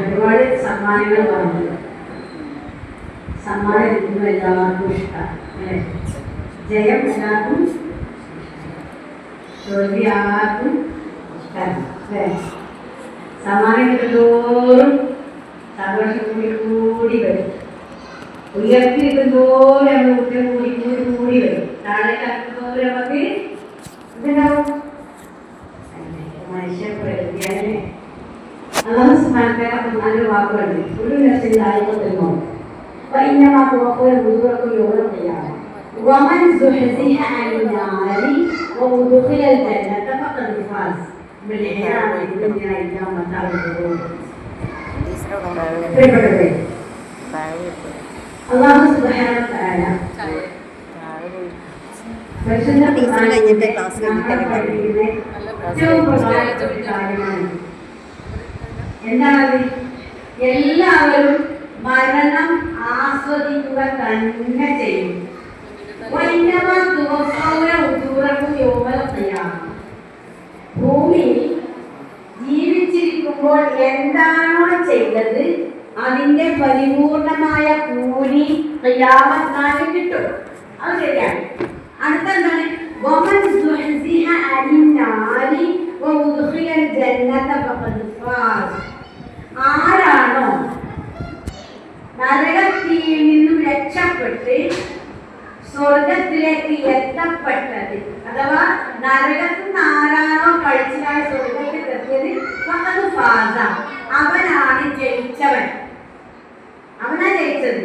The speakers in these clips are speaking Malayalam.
ഒരുപാട് സമ്മാനങ്ങൾ പറഞ്ഞു. സമ്മാനം കിട്ടുമ്പോൾ എല്ലാവർക്കും ഇഷ്ടം അല്ലേ? ജയം എല്ലാവർക്കും, തോൽവി ആർക്കും ഇഷ്ടമല്ല അല്ലേ? സമ്മാനം കിട്ടുന്തോറും സന്തോഷം കൂടി കൂടി വരും. ഉയർത്തി കിട്ടുന്തോറും നമ്മൾ കുറ്റം കൂടി കൂടി കൂടി വരും. താഴെ കിടക്കുന്നതോറും നമുക്ക് ഇതുണ്ടാവും. മനുഷ്യ പ്രകൃതിയാലെ അല്ലാഹു സുബ്ഹാനഹു വ തആല നല്ലൊരു വാക്കുണ്ട്. ഒരു നഫ്സിൻ ദായിഖത്തുൽ മൗത്ത് വഇന്നമാ തുവഫൂന ഉജൂറക്കും യൗമൽ ഖിയാമ വമൻ സുഹ്സിഹ അനിൻ നാരി വഉദ്ഖിലൽ ജന്നത ഫഖദ് ഫാസ് ബിൽ ഹയാത്തി ദുനിയ ഇല്ലാ മതാഉൽ ഖുറൂർ. അല്ലാഹു സുബ്ഹാനഹു വ തആല എന്താണത്? എല്ലാവരും മരണം ആസ്വദിക്കുക തന്നെ ചെയ്യും. ഭൂമിയിൽ ജീവിച്ചിരിക്കുമ്പോൾ എന്താണോ ചെയ്തത് അതിന്റെ പരിപൂർണമായ കൂലി ഖിയാമത്ത് നാളിൽ കിട്ടും. അത് ശരിയാണ്. അടുത്തെന്താണ്? ആരാണോ നരകത്തിൽ നിന്നും രക്ഷപ്പെട്ട് സ്വർഗത്തിലേക്ക് എത്തപ്പെട്ടത്, അഥവാ നരകത്തിൽ നിന്ന് ആരാണോ കഴിച്ചാൽ സ്വർഗത്തിൽ എത്തിയത്, അവനാണ് ജയിച്ചവൻ, അവനാ ജയിച്ചത്.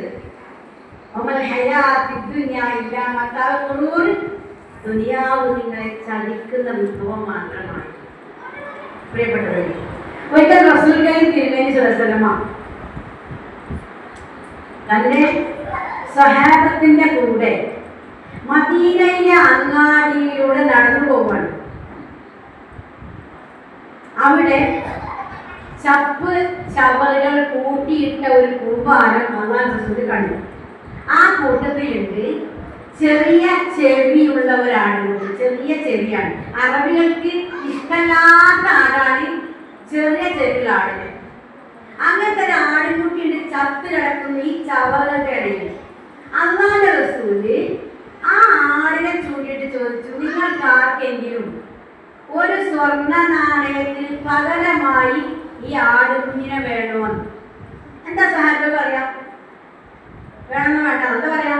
ദുനിയാവ് നിങ്ങളെ ചലിക്കുന്ന വിഭവം മാത്രമാണ്. പ്രിയപ്പെട്ടവരെ, ഒരിക്കൽ റസൂൽ തിരുമേനി സ്വലമ തന്റെ സ്വഹാബത്തിന്റെ കൂടെ മദീനയിലെ അങ്ങാടിയിലൂടെ നടന്നു പോവാണ്. അവിടെ ചപ്പ് ചവറുകൾ കൂട്ടിയിട്ട ഒരു കൂമ്പാരം അല്ലാഹു റസൂൽ കണ്ടു. ആ കൂട്ടത്തിലുണ്ട് ചെറിയ ചെവിയുള്ള ഒരാളുണ്ട്. ചെറിയ ചെവിയാണ്. അറബികൾക്ക് ഇഷ്ടമല്ലാത്ത ആടാണ് ചെറിയ ചെവിയുള്ള ആടിന്. അങ്ങനത്തെ ഒരു ആടുകുട്ടിയുടെ ചത്ത് കിടക്കുന്ന ഈ ചവറുകളുടെ ഇടയിൽ അല്ലാഹുവിന്റെ റസൂല് ആ ആടിനെ ചൂണ്ടിയിട്ട് ചോദിച്ചു, നിങ്ങൾക്ക് ആർക്കെങ്കിലും ഒരു സ്വർണ്ണ നാണയത്തിൽ പകരമായി ഈ ആടുകുഞ്ഞിനെ വേണോന്ന്? എന്താ സഹാബികൾ പറയാ? വേണമെന്ന് വേണ്ട, എന്താ പറയാ?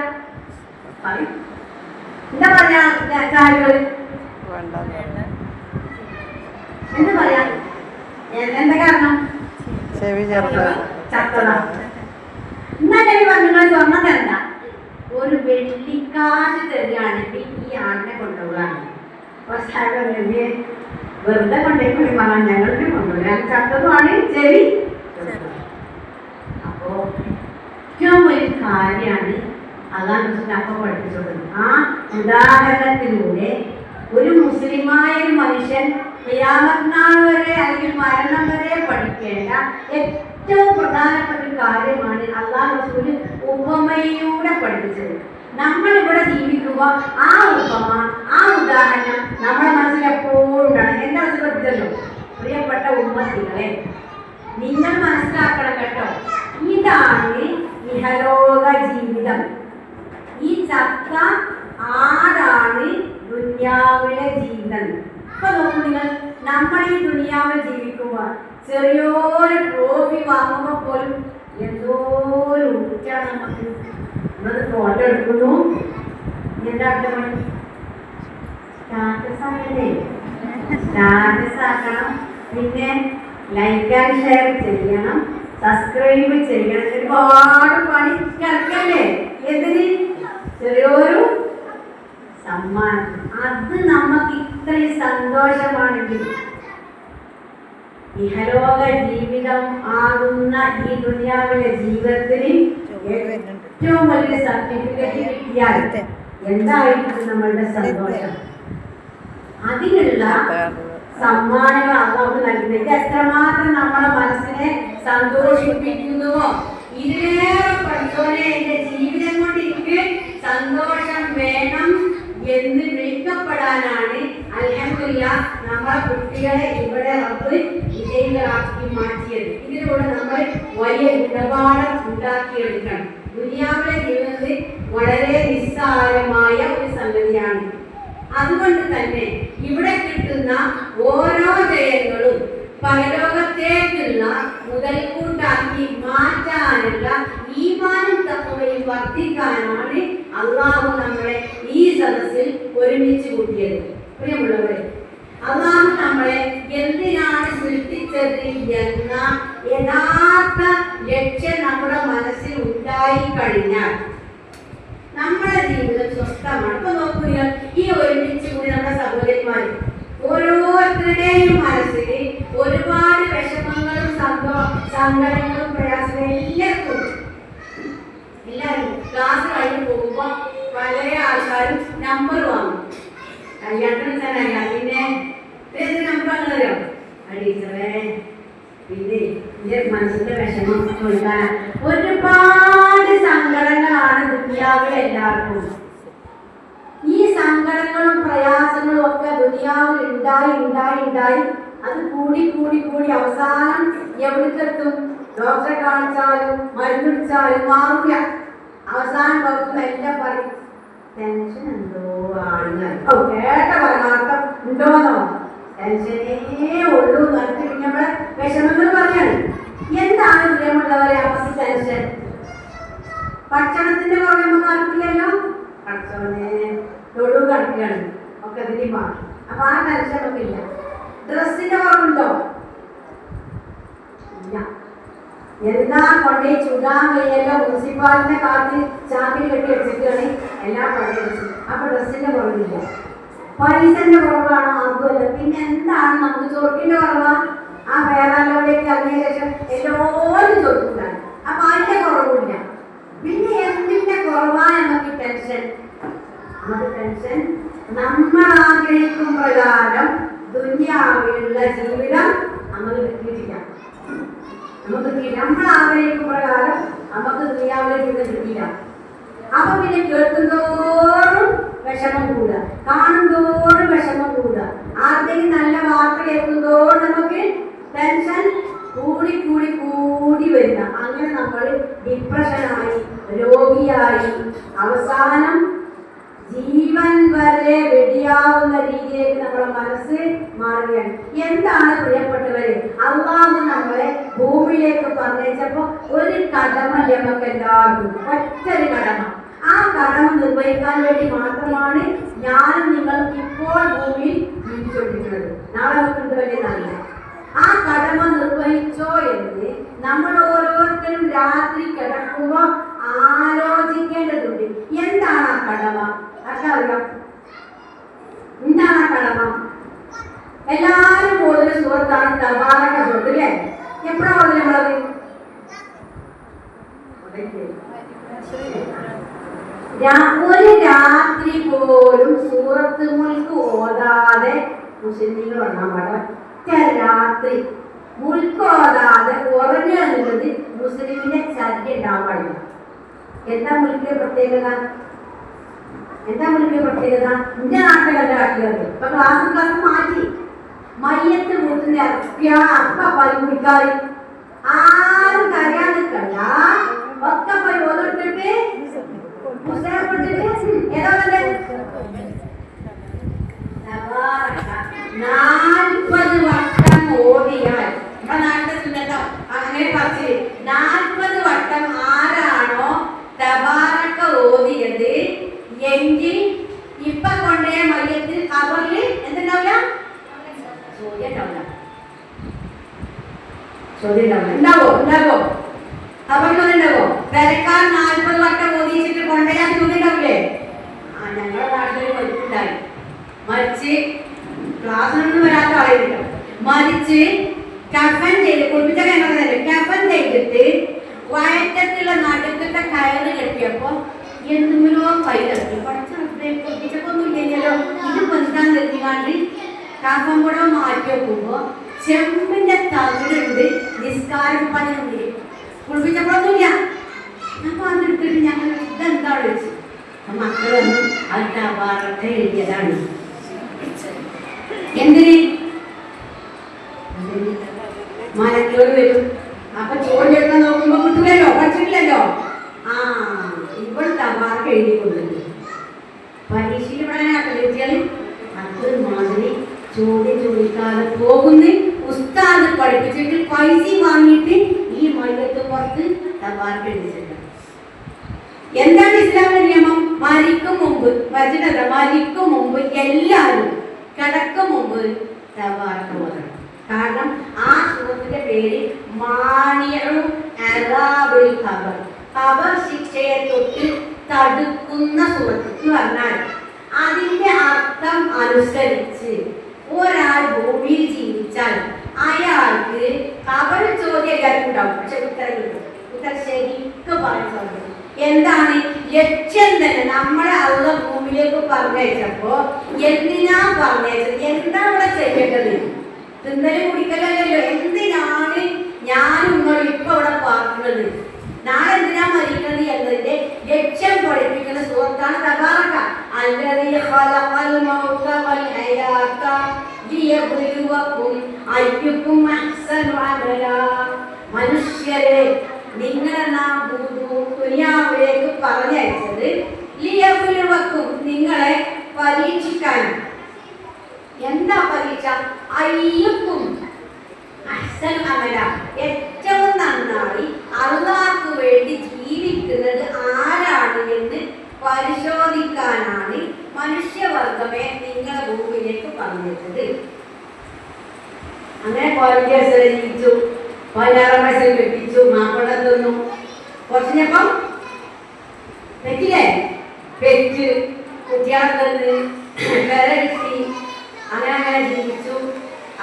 എന്താ പറയാ സഹാബികൾ? എന്താ പറയാ? എന്താ കാരണം? ചത്തതാ. എന്നാ ചെവി പറഞ്ഞു, സ്വർണ്ണം തരണ്ട, ഒരു വെള്ളിക്കാശ് തരികയാണെങ്കിൽ ഈ ആടിനെ കൊണ്ടുപോകാണ്. വെറുതെ കൊണ്ടേക്കൂടി പറഞ്ഞാൽ ഞങ്ങൾക്ക് കൊണ്ടുപോകാൻ ചത്തതുമാണ് ചെവി. അപ്പോ ഏറ്റവും വലിയ കാര്യമാണ് അല്ലാഹു അപ്പൊ പഠിപ്പിച്ചത്. ആ ഉദാഹരണത്തിലൂടെ ഒരു മുസ്ലിമായ ഒരു മനുഷ്യൻ ഖിയാമത്ത് നാൾ വരെ അല്ലെങ്കിൽ മരണം വരെ പഠിക്കേണ്ട ഏറ്റവും പ്രധാനപ്പെട്ട ഒരു കാര്യമാണ് അല്ലാഹു റസൂൽ ഉപമയിലൂടെ പഠിപ്പിച്ചത്. നമ്മൾ ഇവിടെ ജീവിക്കുമ്പോൾ ആ ഉപമ, ആ ഉദാഹരണം നമ്മുടെ മനസ്സിൽ എപ്പോഴും ഉണ്ടാണ്. എന്റെ മനസ്സിൽ പഠിച്ചല്ലോ, പ്രിയപ്പെട്ട ഉമ്മത്തികളെ, നിങ്ങൾ മനസ്സിലാക്കണം കേട്ടോ, ഇതാണ് ഇഹലോക ജീവിതം. ഈ ചത്ത ആടാണ് ദുനിയാവിലെ ജീവിതം. ഇപ്പൊ നോക്കൂ നിങ്ങൾ, നമ്മൾ ഈ ദുനിയാവിൽ ജീവിക്കുമ്പോൾ ചെറിയൊരു ട്രോഫി വാങ്ങുമ്പോൾ പോലും എന്തോ ഒരു ഊറ്റാണ് നമുക്ക്. നമ്മളത് ഫോട്ടോ എടുക്കുന്നു, എന്താ അടുത്ത പണി? സ്റ്റാറ്റസ് ആക്കണ്ടേ? സ്റ്റാറ്റസ് ആക്കണം, പിന്നെ ലൈക്ക് ആൻഡ് ഷെയർ ചെയ്യണം, സബ്സ്ക്രൈബ് ചെയ്യണം. ഒരുപാട് പണി കിടക്കല്ലേ? എന്തിന്? ചെറിയൊരു സമ്മാനം. അത് നമുക്ക് ഇത്രയും സന്തോഷമാണെങ്കിൽ ഇഹലോക ജീവിതം ആകുന്ന ഈ ദുനിയാവിലെ ജീവിതത്തിന് ഏറ്റവും വലിയ സർട്ടിഫിക്കറ്റ് കിട്ടിയാൽ എന്തായിരിക്കും നമ്മളുടെ സന്തോഷം? അതിനുള്ള സമ്മാനങ്ങൾ അല്ലാഹു നൽകുന്നത് എത്രമാത്രം നമ്മളെ മനസ്സിനെ സന്തോഷിപ്പിക്കുന്നുവോ, ഇതിലേറെ പഠിച്ചോനെ എന്റെ ജീവിതം കൊണ്ട് എനിക്ക് സന്തോഷം വേണം എന്ന് വിളിക്കപ്പെടാനാണ് അൽഹംദുലില്ല നമ്മളെ കുട്ടികളെ ഇവിടെ റബ്ബ് വിജയികളാക്കി മാറ്റിയത്. ഇതിലൂടെ നമ്മൾ വലിയ ഗുണപാഠം ഉണ്ടാക്കിയെടുക്കണം. ദുനിയാവിലെ ജീവിതത്തിൽ വളരെ നിസ്സാരമായ ഒരു സംഗതിയാണ്. അതുകൊണ്ട് തന്നെ ഇവിടെ കിട്ടുന്ന ഓരോ ജയങ്ങളും പരലോകത്തേക്കുള്ള മുതൽക്കൂട്ടാക്കി മാറ്റാനുള്ള ഈമാനും തഖ്വയും വർദ്ധിക്കാനാണ് അള്ളാഹു നമ്മളെ ഈ സദസ്സിൽ ഒരുമിച്ച് കൂട്ടിയത്. പ്രിയമുള്ളവരെ, അള്ളാഹു നമ്മളെ എന്തിനാണ് സൃഷ്ടിച്ചത് എന്ന യഥാർത്ഥ ലക്ഷ്യം നമ്മുടെ മനസ്സിൽ ഉണ്ടായി കഴിഞ്ഞാൽ നമ്മുടെ ജീവിതം സ്വസ്ഥമാണ്. ഇപ്പൊ നോക്കുക, ഈ ഒരുമിച്ച് കൂടി നമ്മുടെ സഹോദരിമാർ ഓരോരുത്തരുടെയും മനസ്സിൽ ഒരുപാട് വിഷമങ്ങളും സങ്കടങ്ങളും പ്രയാസങ്ങളും എല്ലാവരും ക്ലാസ് കഴിഞ്ഞ് പോകുമ്പോ പല ആൾക്കാരും നമ്പർ വാങ്ങും. കല്യാണത്തിന് തന്നെ പിന്നെ നമ്പർ അങ്ങനെയോ ടീച്ചറെ പിന്നെ എന്റെ മനസ്സിന്റെ വിഷമം കൊടുക്കാൻ ഒരുപാട് സങ്കടങ്ങളാണ് ദുനിയാവിൽ എല്ലാവർക്കും. ഈ സങ്കടങ്ങളും പ്രയാസങ്ങളും ഒക്കെ ദുനിയാവിൽ ഉണ്ടായി അത് കൂടി അവസാനം എവിടേക്കെത്തും? ഡോക്ടറെ കാണിച്ചാലും മരുന്ന് കുടിച്ചാലും മാറില്ല. അവസാനം ഡോക്ടർ എല്ലാം പറയും ടെൻഷൻ എന്തോ ആണെന്ന്. കേട്ട പരമാർത്ഥം ഉണ്ടോന്നോ? ടെൻഷനേ ഉള്ളൂ. എന്നിട്ട് പിന്നെ നമ്മളെ വിഷമങ്ങൾ പറയാണ്. എന്താണ് പ്രിയമുള്ളവരെ അവസ്ഥ? ടെൻഷൻ ഭക്ഷണത്തിന്റെ പുറമെ നമുക്ക് ആർക്കില്ലല്ലോ. ഭക്ഷണേ തൊടു കിടക്കുകയാണ് ഒക്കെ ഇതിന് മാറി. അപ്പൊ ആ ടെൻഷൻ ഒക്കെ ഇല്ല. ഡ്രസ്സിന്റെ കുറവുണ്ടോ? ഇല്ല. എല്ലാ കൊണ്ടേ ചുടാൻ വയ്യല്ലോ. മുനിസിപ്പാലിറ്റിനെ കാത്ത് ചാക്കിൽ കെട്ടി വെച്ചിട്ടാണ് എല്ലാ പഴയത്. അപ്പൊ ഡ്രസ്സിന്റെ കുറവില്ല. പൈസന്റെ കുറവാണോ? അതുമല്ല. പിന്നെ എന്താണ് നമുക്ക് ചൊറുക്കിന്റെ കുറവാ? ആ വേറാലോടേക്ക് ഇറങ്ങിയ ശേഷം എല്ലാവരും ചൊറുക്കുണ്ടാണ്. അപ്പൊ അതിന്റെ കുറവില്ല. പിന്നെ എന്തിന്റെ കുറവാ നമുക്ക് ടെൻഷൻ? നമുക്ക് ടെൻഷൻ നമ്മൾ ആഗ്രഹിക്കും പ്രകാരം ദുനിയാവിലുള്ള ജീവിതം നമുക്ക് കിട്ടിയിട്ടില്ല. നമ്മൾ ആഗ്രഹിക്കും പ്രകാരം നമുക്ക് ദുനിയാവിലെ ജീവിതം കിട്ടിയില്ല. അപ്പൊ പിന്നെ കേൾക്കുന്തോറും വിഷമം കൂടുക, കാണുന്തോറും വിഷമം കൂടുക, ആർക്കെങ്കിലും നല്ല വാർത്ത കേൾക്കുന്തോറും നമുക്ക് ടെൻഷൻ കൂടി വരിക. അങ്ങനെ നമ്മൾ ഡിപ്രഷനായി, രോഗിയായി, അവസാനം ജീവൻ വരെ വെടിയാവുന്ന രീതിയിലേക്ക് നമ്മുടെ മനസ്സ് മാറുകയാണ്. എന്താണ് പ്രിയപ്പെട്ടവരെ? അള്ളാഹു നമ്മളെ ഭൂമിയിലേക്ക് പറഞ്ഞപ്പോ ഒരു കടമ നമുക്ക് എല്ലാവർക്കും, ഒറ്റൊരു കടമ. ആ കടമ നിർവഹിക്കാൻ വേണ്ടി മാത്രമാണ് ഞാനും നിങ്ങൾക്ക് ഇപ്പോൾ ഭൂമിയിൽ ജീവിച്ചുകൊണ്ടിരിക്കുന്നത്. നാളെ നമുക്ക് വലിയ നല്ല ആ കടമ നിർവഹിച്ചോ എന്ന് നമ്മൾ ഓരോരുത്തരും രാത്രി കിടക്കുമ്പോൾ ആലോചിക്കേണ്ടതുണ്ട്. എന്താണ് ആ കടമ? അറിയാം എന്താണ് ആ കടമ? എല്ലാരും പോകുന്ന സുഹൃത്താണ് തബാറക സുഹൃത്ത് അല്ലേ? എപ്പോഴാ പോകുന്നത് നമ്മളത്? ഒരു രാത്രി പോലും സൂറത്ത് മുൽക്ക് ഓതാതെ മുസ്ലിങ്ങൾ വന്നാൽ പാടില്ല. ഒറ്റ രാത്രി മുൽക്ക് ഓതാതെ ഉറങ്ങുക എന്നുള്ളത് മുസ്ലിമിന്റെ ചര്യ ഉണ്ടാവാൻ പാടില്ല. എന്താ മുൽക്കിന്റെ പ്രത്യേകത? എന്റെ നാട്ടിലല്ല കാട്ടിയത്. ഇപ്പൊ ക്ലാസ് മാറ്റി മയ്യത്ത് കൂട്ടിന്റെ അപ്പ പരി കുടിക്കാറ് ആരും കരയാൻ നിൽക്കണ്ട. ഒക്കെ പോയി ഓതിട്ടിട്ട് പുസ്തകം കൊടുത്തിട്ട് ഏതോ 40 വട്ടം ഓടിയാൽ നമ്മുടെ നാട്ടിലെത്തുന്നോ അങ്ങനെ പറച്ചില് 40 വട്ടം ആരാണോ തബാറക ഓതിയത് എങ്കിൽ ഇപ്പൊ കൊണ്ടേ മയ്യത്തിൽ ഖബറിൽ എന്തുണ്ടാവില്ല? ഉണ്ടാവോ? ഖബറിൽ ഉണ്ടാവോ? പെരക്കാർ 40 വട്ടം ഓതിച്ചിട്ട് കൊണ്ടുപോയാൽ ചോദ്യം ഉണ്ടാവില്ലേ? ഞങ്ങളുടെ നാട്ടിൽ മരിച്ചുണ്ടായി. മരിച്ച് ക്ലാസ്സിനൊന്നും വരാത്ത ആളായിരിക്കും. മരിച്ച് കഫൻ ചെയ്ത് കുളിപ്പിച്ച കിണറല്ലേ കഫൻ ചെയ്തിട്ട് വയറ്റത്തുള്ള നടുക്കത്തെ കയറ് കെട്ടിയപ്പോ എന്തെങ്കിലോ കൈ തട്ടി കുളിപ്പിച്ചപ്പൊന്നും ഇല്ലല്ലോ. ഇത് പൊന്താൻ നിർത്തിക്കാണ്ട് കഫം കൂടെ മാറ്റി വെക്കുമ്പോ ചെമ്പിന്റെ തകിടുണ്ട് നിസ്കാരം പണിയുണ്ട്. കുളിപ്പിച്ചപ്പോഴൊന്നുമില്ല. അപ്പൊ അതെടുത്തിട്ട് ഞങ്ങൾ ഇതെന്താ വിളിച്ചു. മക്കളൊന്നും അത് തബാറക എഴുതിയതാണ്. എന്തിന് മലക്കളോട് വരും. അപ്പൊ ചോദിച്ചെടുക്കാൻ നോക്കുമ്പോ കിട്ടൂലല്ലോ, പഠിച്ചിട്ടില്ലല്ലോ. ആ ഇപ്പോൾ തമാർക്ക് എഴുതി കൊടുക്കുന്നു. പരീക്ഷയിൽ പഠനാക്കളെത്തിയാൽ അത് മാതിരി ചോദ്യം ചോദിക്കാതെ പോകുന്നു. ഉസ്താദ് പഠിപ്പിച്ചിട്ട് പൈസ വാങ്ങിയിട്ട് ഈ മയ്യത്ത് പുറത്ത് തമാർക്ക് എഴുതിച്ചിട്ടുണ്ട്. എന്താണ് ഇസ്ലാമിന്റെ നിയമം? മരിക്കും മുമ്പ് മരിച്ചിട്ടല്ല, മരിക്കും മുമ്പ് എല്ലാവരും കിടക്കും മുമ്പ് തബാറക ഓതണം. കാരണം ആ സൂറത്തിന്റെ പേര് മാനിഉ അദാബിൽ ഖബർ, ഖബർ ശിക്ഷയെ തൊട്ട് തടുക്കുന്ന സൂറത്ത് എന്ന് പറഞ്ഞാൽ അതിന്റെ അർത്ഥം അനുസരിച്ച് ഒരാൾ ഭൂമിയിൽ ജീവിച്ചാൽ അയാൾക്ക് ഖബർ ചോദ്യം എല്ലാവർക്കും ഉണ്ടാവും. പക്ഷെ ഉത്തരം കിട്ടും. ഉത്തരം ശരിക്കും പറയുന്നത് എന്താണ്? ലക്ഷ്യം തന്നെ നമ്മളെ അള്ള ഭൂമിയിലേക്ക് പറഞ്ഞയച്ചപ്പോ എന്തിനാ പറഞ്ഞയച്ചത്? എന്താ ഇവിടെ ചെയ്യേണ്ടത്? തിന്നലും കുടിക്കലല്ലോ. എന്തിനാണ് ഞാനും നിങ്ങൾ ഇപ്പൊ ഇവിടെ പാർക്കുന്നത്? നാളെ എന്തിനാ മരിക്കുന്നത് എന്നതിന്റെ ലക്ഷ്യം പഠിപ്പിക്കുന്ന സൂറത്താണ് തബാറക. അല്ലദീ ഖലഖൽ മൗത വൽ ഹയാത ലിയബ്ലുവകും അയ്യുക്കും അഹ്സനു അമലാ. മനുഷ്യരെ നിങ്ങളെ നാം ദുനിയാവിലേക്ക് പറഞ്ഞയച്ചത് ലിയബ്ലുവകും, നിങ്ങളെ പരീക്ഷിക്കാൻ. എന്താ പരീക്ഷ? അയ്യുക്കും അഹ്സനു അമലാ, ഏറ്റവും നന്നായി അല്ലാഹുവിന് വേണ്ടി ജീവിക്കുന്നത് ആരാണ് എന്ന് പരിശോധിക്കാനാണ് മനുഷ്യവർഗമേ നിങ്ങളെ ഭൂമിയിലേക്ക് പറഞ്ഞത്. അങ്ങനെ 15 വയസ്സ് ജീവിച്ചു, 16 വയസ്സിൽ കെട്ടിച്ചു, മാപ്പിള തന്നു. കുറച്ചിനപ്പം പെറ്റില്ലേ, പെറ്റ് കുട്ടികളെ തന്ന് പെര കിട്ടി. അങ്ങനെ അങ്ങനെ ജീവിച്ചു.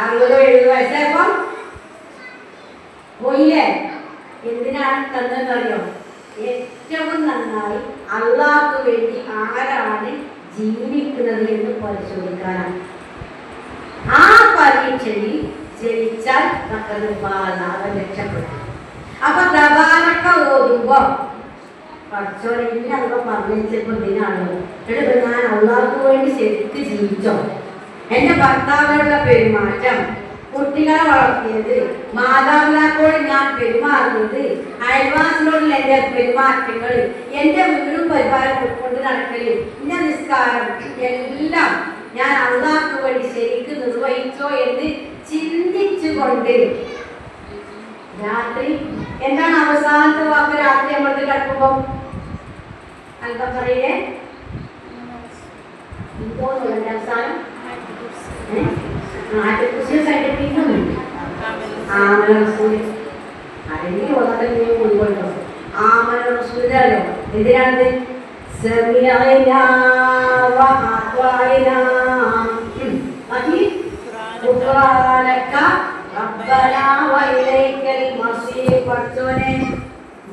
60 70 വയസ്സായപ്പം പോയില്ലേ. എന്തിനാണ് തന്നതെന്നറിയോ? ഏറ്റവും നന്നായി അള്ളാഹ്ക്ക് വേണ്ടി ആരാണ് ജീവിക്കുന്നത് എന്ന് പരിശോധിക്കാനാണ്. ആ പരീക്ഷയിൽ ജയിച്ചാൽ അവൻ രക്ഷപ്പെടും. അപ്പൊ തബാറക ഓതുമ്പോ പഠിച്ചോനെ അതൊക്കെ പറഞ്ഞിച്ചപ്പോ ഇതിനാണോ ഞാൻ അള്ളാഹ്ക്ക് വേണ്ടി ശരിക്ക് ജീവിച്ചോ? എന്റെ ഭർത്താവിനുള്ള പെരുമാറ്റം, കുട്ടികളെ വളർത്തിയത്, മാതാപിതാക്കളോട് ഞാൻ പെരുമാറുന്നത്, അയൽവാസിനോടുള്ള എന്റെ പെരുമാറ്റങ്ങൾ, എന്റെ വീടും പരിപാലനം കൊണ്ട് നടക്കല്, എന്റെ നിസ്കാരം എല്ലാം ഞാൻ അള്ളാഹ്ക്ക് വേണ്ടി ശരിക്ക് നിർവഹിച്ചോ എന്ന് ചിന്തിച്ചുകൊണ്ട് രാത്രി എന്താണ് അവസാനത്തെ വാക്ക്? രാത്രി നമ്മൾ കിടക്കുമ്പോ എന്താ പറയേ? എന്തോന്നുണ്ട് അവസാനം? എന്തിനാണത്?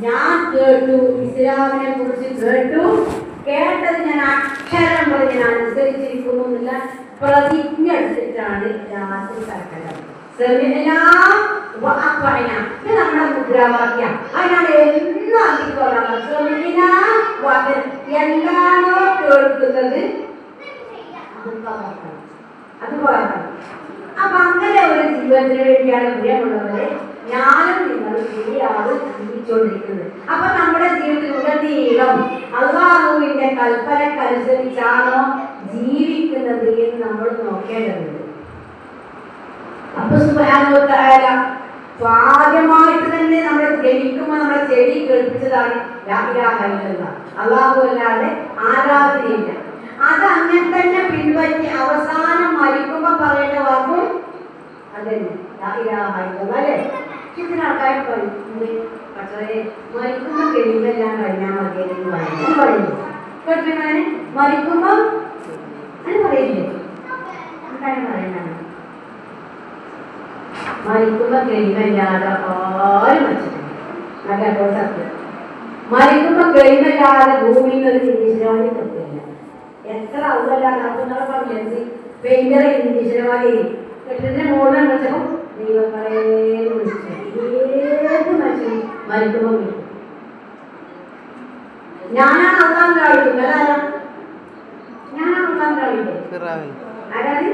ഞാൻ കേട്ടു, ഇസ്ലാമിനെ കുറിച്ച് കേട്ടു, കേട്ടത് ഞാൻ അക്ഷരം പറഞ്ഞ് ഞാൻ അനുസരിച്ചിരിക്കുന്നു എന്നുള്ള പ്രതിജ്ഞ എടുത്തിട്ടാണ് രാത്രി കടക്കുന്നത്. നമ്മുടെ മുദ്രാവാക്യം. അതിനാണ് എന്നും എന്താണോ കേൾക്കുന്നത് അതുപോലെ. അപ്പൊ അങ്ങനെ ഒരു ജീവിതത്തിന് വേണ്ടിയാണ് പ്രിയമുള്ളവരെ ഞാനും നിങ്ങൾ ശരിയാവ് ജീവിച്ചുകൊണ്ടിരിക്കുന്നത്. അപ്പൊ നമ്മുടെ ജീവിതത്തിൽ ഉടനീളം അല്ലാഹുവിന്റെ കൽപ്പനക്കനുസരിച്ചാണോ ജീവിക്കുന്നത് എന്ന് നമ്മൾ നോക്കേണ്ടതുണ്ട്. അപ്പൊ സുബ്ഹാനഹു വ തആല ആദ്യമായിട്ട് തന്നെ നമ്മളെ ജനിക്കുമ്പോൾ നമ്മളെ ചെടി കേൾപ്പിച്ചതാണ് ലാ ഇലാഹ ഇല്ലല്ലാഹ്, അല്ലാഹു അല്ലാതെ ആരാധനയില്ല. അത് അങ്ങനെ തന്നെ പിൻപറ്റി അവസാനം മരിക്കുമ്പോ പറയേണ്ട വാക്കും അതന്നെ ലാ ഇലാഹ ഇല്ലല്ലാഹ് അല്ലേ? ചില ആൾക്കാർ മരിക്കുമ്പോ കെളിമെല്ലാം കഴിഞ്ഞാൽ മതിയെന്ന് പറയുന്നു. കേട്ടിങ്ങനെ മരിക്കുമ്പോ അത് പറയില്ലേ? എന്താണ് പറയുന്നത്? മരിക്കുമ്പോ കെളിമല്ലാതെ ആരും വെച്ചിട്ടില്ല. നല്ല സത്യം. മരിക്കുമ്പോ കെളിമല്ലാതെ ഭൂമിയിൽ ഒരു നിരീശ്വരവാദി നിർത്തില്ല. എത്ര ഔല്ലാതെ അതൊന്നും പറഞ്ഞത് പെയിന്റർ നിരീശ്വരവാദി കെട്ടിന്റെ മോളിൽ വെച്ചപ്പോ ദൈവങ്ങളെ വിളിച്ചു ഏത് മനുഷ്യനും മരിക്കുമ്പോ വിളിക്കും. ഞാനാണ് അള്ളാഹ് കാണിക്കുന്നത്. ഞാനാണ് അള്ളാഹ് കാണിക്കുന്നത്. ആരാണ്?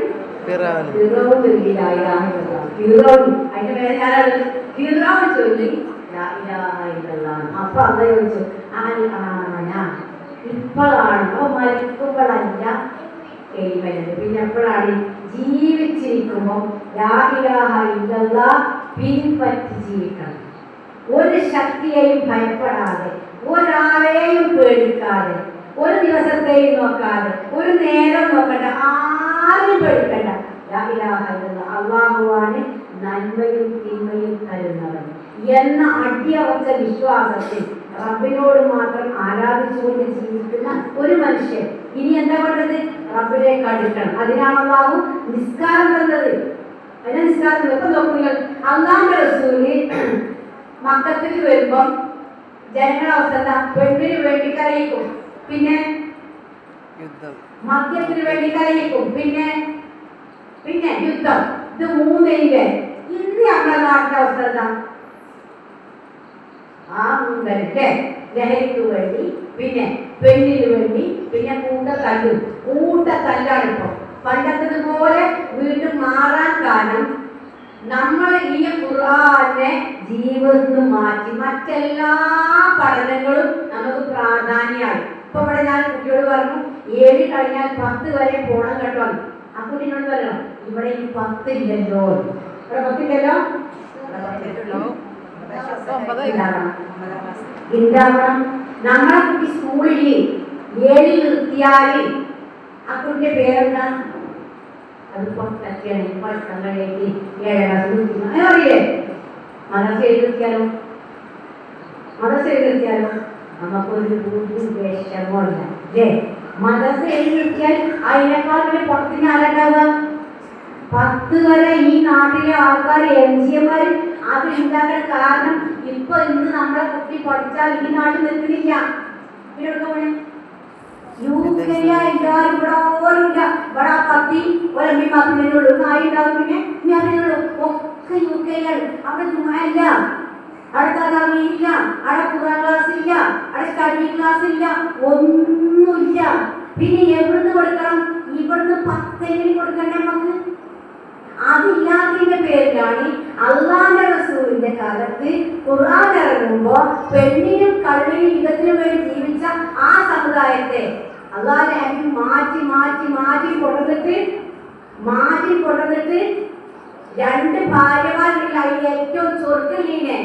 അപ്പൊ അമ്മ ചോദിച്ചു ഇപ്പോഴാണ് മരിക്കുമ്പോഴല്ല കേൾവരുന്നത്. പിന്നെ എപ്പോഴാണ് ജീവിച്ചിരിക്കുമ്പോൾ ലാ ഇലാഹ ഇല്ലല്ലാഹ് പിൻപറ്റി ജീവിക്കണം. ഒരു ശക്തിയെയും ഭയപ്പെടാതെ, ഒരാളെയും പേടിക്കാതെ, ഒരു ദിവസത്തെയും നോക്കാതെ, ഒരു നേരം നോക്കണ്ട, ആരെയും പേടിക്കണ്ട. ലാ ഇലാഹ ഇല്ലല്ലാഹ് അല്ലാഹുവാണ് നന്മയും തിന്മയും തരുന്നവൻ എന്ന അടിയുറച്ച വിശ്വാസത്തിൽ റബ്ബിനോട് മാത്രം ആരാധിച്ചുകൊണ്ട് ജീവിക്കുന്ന ഒരു മനുഷ്യൻ ഇനി എന്താ വേണ്ടത്? റബ്ബിലേക്ക് അടുക്കണം. അതിനാണ് അല്ലാഹു നിസ്കാരം തന്നത്. അതിനെ നിസ്കാരം ഇപ്പൊ നോക്കുക, അല്ലാഹുവിന്റെ റസൂല് മക്കത്തിൽ വരുമ്പം ജനങ്ങളുടെ അവസ്ഥ പെണ്ണിന് വേണ്ടി കരയിക്കും, പിന്നെ മദ്യത്തിന് വേണ്ടി കരയിക്കും, പിന്നെ യുദ്ധം. ഇത് മൂന്നില്ലേ. ഇന്ന് നമ്മുടെ നാട്ടിലെ അവസ്ഥ എന്താ? ആ മൂന്നല്ലേ ലഹരിക്ക് വേണ്ടി, പിന്നെ പെണ്ണിന് വേണ്ടി, പിന്നെ കൂട്ടത്തല്ലാണ് ഇപ്പൊ. പണ്ടത്തതുപോലെ വീണ്ടും മാറാൻ കാരണം നമ്മൾ ഈ ഖുർആനെ ജീവിതത്തിൽ മാറ്റി മറ്റെല്ലാ പഠനങ്ങളും നമുക്ക് പ്രാധാന്യമായി. ഇപ്പൊ ഇവിടെ ഞാൻ കുട്ടിയോട് പറഞ്ഞു 7 കഴിഞ്ഞാൽ 10 വരെ പോണം കേട്ടോ. ആ കുട്ടിനോട് പറഞ്ഞു ഇവിടെ ഈ 10 ഇല്ലല്ലോ, ഇവിടെ 10 ഇല്ലല്ലോ, ഉണ്ടാവണം. നമ്മളെ കുട്ടി സ്കൂളിൽ 7 നിർത്തിയാൽ ആ കുട്ടിന്റെ പേരെന്താ? അത് പൊട്ടൊക്കെയാണ്. പഠിത്തം കഴിയേക്ക് 7ാം ക്ലാസ് നിർത്തി അങ്ങനെ അറിയില്ലേ? മദ്രസ എഴുതിയാലോ നമുക്കൊരു വിഷമമില്ല അല്ലേ? മദ്രസ എഴുതിയാൽ അതിനേക്കാൾ വലിയ പുറത്തിന് ആരുണ്ടാവുക? 10 വരെ ഈ നാട്ടിലെ ആൾക്കാർ MCA അത് ഉണ്ടാക്കാൻ കാരണം ഇപ്പൊ ഇന്ന് നമ്മളെ കുട്ടി പഠിച്ചാൽ ഈ നാട്ടിൽ നിൽക്കുന്നില്ല. പിന്നെ എടുക്കാൻ പോണേ UK എല്ലാവരും ഇവിടെ ഓരില്ല. ഇവിടെ 10 ഒരമ്മിമാക്കിനുള്ളൂ, നായിണ്ടാവും, പിന്നെ ഒക്കെ UK അവിടെ ചുമ്മാല്ല, അവിടെ തറാവീഹില്ല, അവിടെ ഖുർആൻ ക്ലാസ് ഇല്ല, അവിടെ സ്റ്റഡി ക്ലാസ് ഇല്ല, ഒന്നുമില്ല. പിന്നെ എവിടുന്ന് കൊടുക്കണം? ഇവിടുന്ന് 10 കൊടുക്കണ്ടേ നമുക്ക്? അതില്ലാത്തതിന്റെ പേരിലാണ് അള്ളാന്റെ റസൂലിന്റെ കാലത്ത് ഖുർആൻ ഇറങ്ങുമ്പോ പെണ്ണിനും കള്ളിനും യുദ്ധത്തിനും വേണ്ടി ജീവിച്ച ആ സമുദായത്തെ അള്ളാന്റെ ഹബീബ് മാറ്റി കൊണ്ടുവന്നിട്ട് 2 ഭാര്യമാരുള്ള അതിൽ ഏറ്റവും ചൊറുക്കലീനെ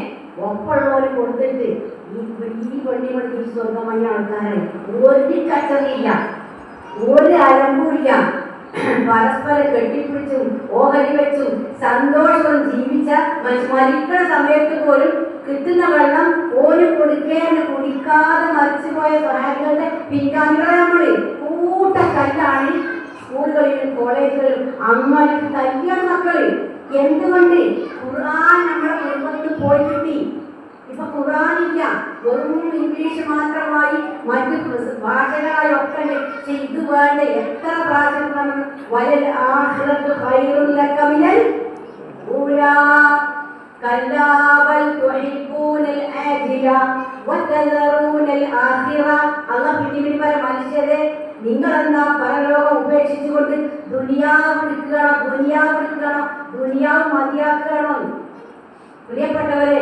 ഒപ്പമുള്ളവർ കൊടുത്തിട്ട് ഈ പെണ്ണിനോട് ഈ സ്വർഗമായ ആൾക്കാരെ ഒരു കച്ചറിയില്ല, ഒരു അലമ്പുമില്ല, പരസ്പരം കെട്ടിപ്പിടിച്ചും ഓഹരി വെച്ചും സന്തോഷവും ജീവിച്ച മരിക്കുന്ന സമയത്ത് പോലും കിട്ടുന്ന വെള്ളം ഓര് കുടിക്കാതെ മരിച്ചുപോയ സ്വഹാബികളുടെ പിൻഗാമികളെ നമ്മൾ കൂട്ടക്കല്ലാണ് സ്കൂളുകളിലും കോളേജുകളിലും അമ്മക്ക് കല്യാണ മക്കള്. എന്തുകൊണ്ട്? ഖുർആൻ നമ്മുടെ കുടുംബത്തിൽ പോയി കിട്ടി. ഇപ്പൊ ഖുർആനില്ല, വെറും ഇംഗ്ലീഷ് മാത്രമായി മറ്റു ഭാഷകളായൊക്കെ ഇത് വേണ്ട. എത്ര പ്രാവശ്യം വയൽ ആഖിറത്തു ഖൈറുൻ ലക മിനൽ ഊലാ കല്ലാ ബൽ തുഹിബ്ബൂനൽ ആജില വതദറൂനൽ ആഖിറ. അല്ലാഹു പിന്നിൽ പറ, മനുഷ്യരെ നിങ്ങൾ എന്താ പരലോകം ഉപേക്ഷിച്ചുകൊണ്ട് ദുനിയാവ് എടുക്കുകയാണോ? ദുനിയാവ് മതിയാക്കുകയാണോ? പ്രിയപ്പെട്ടവരെ,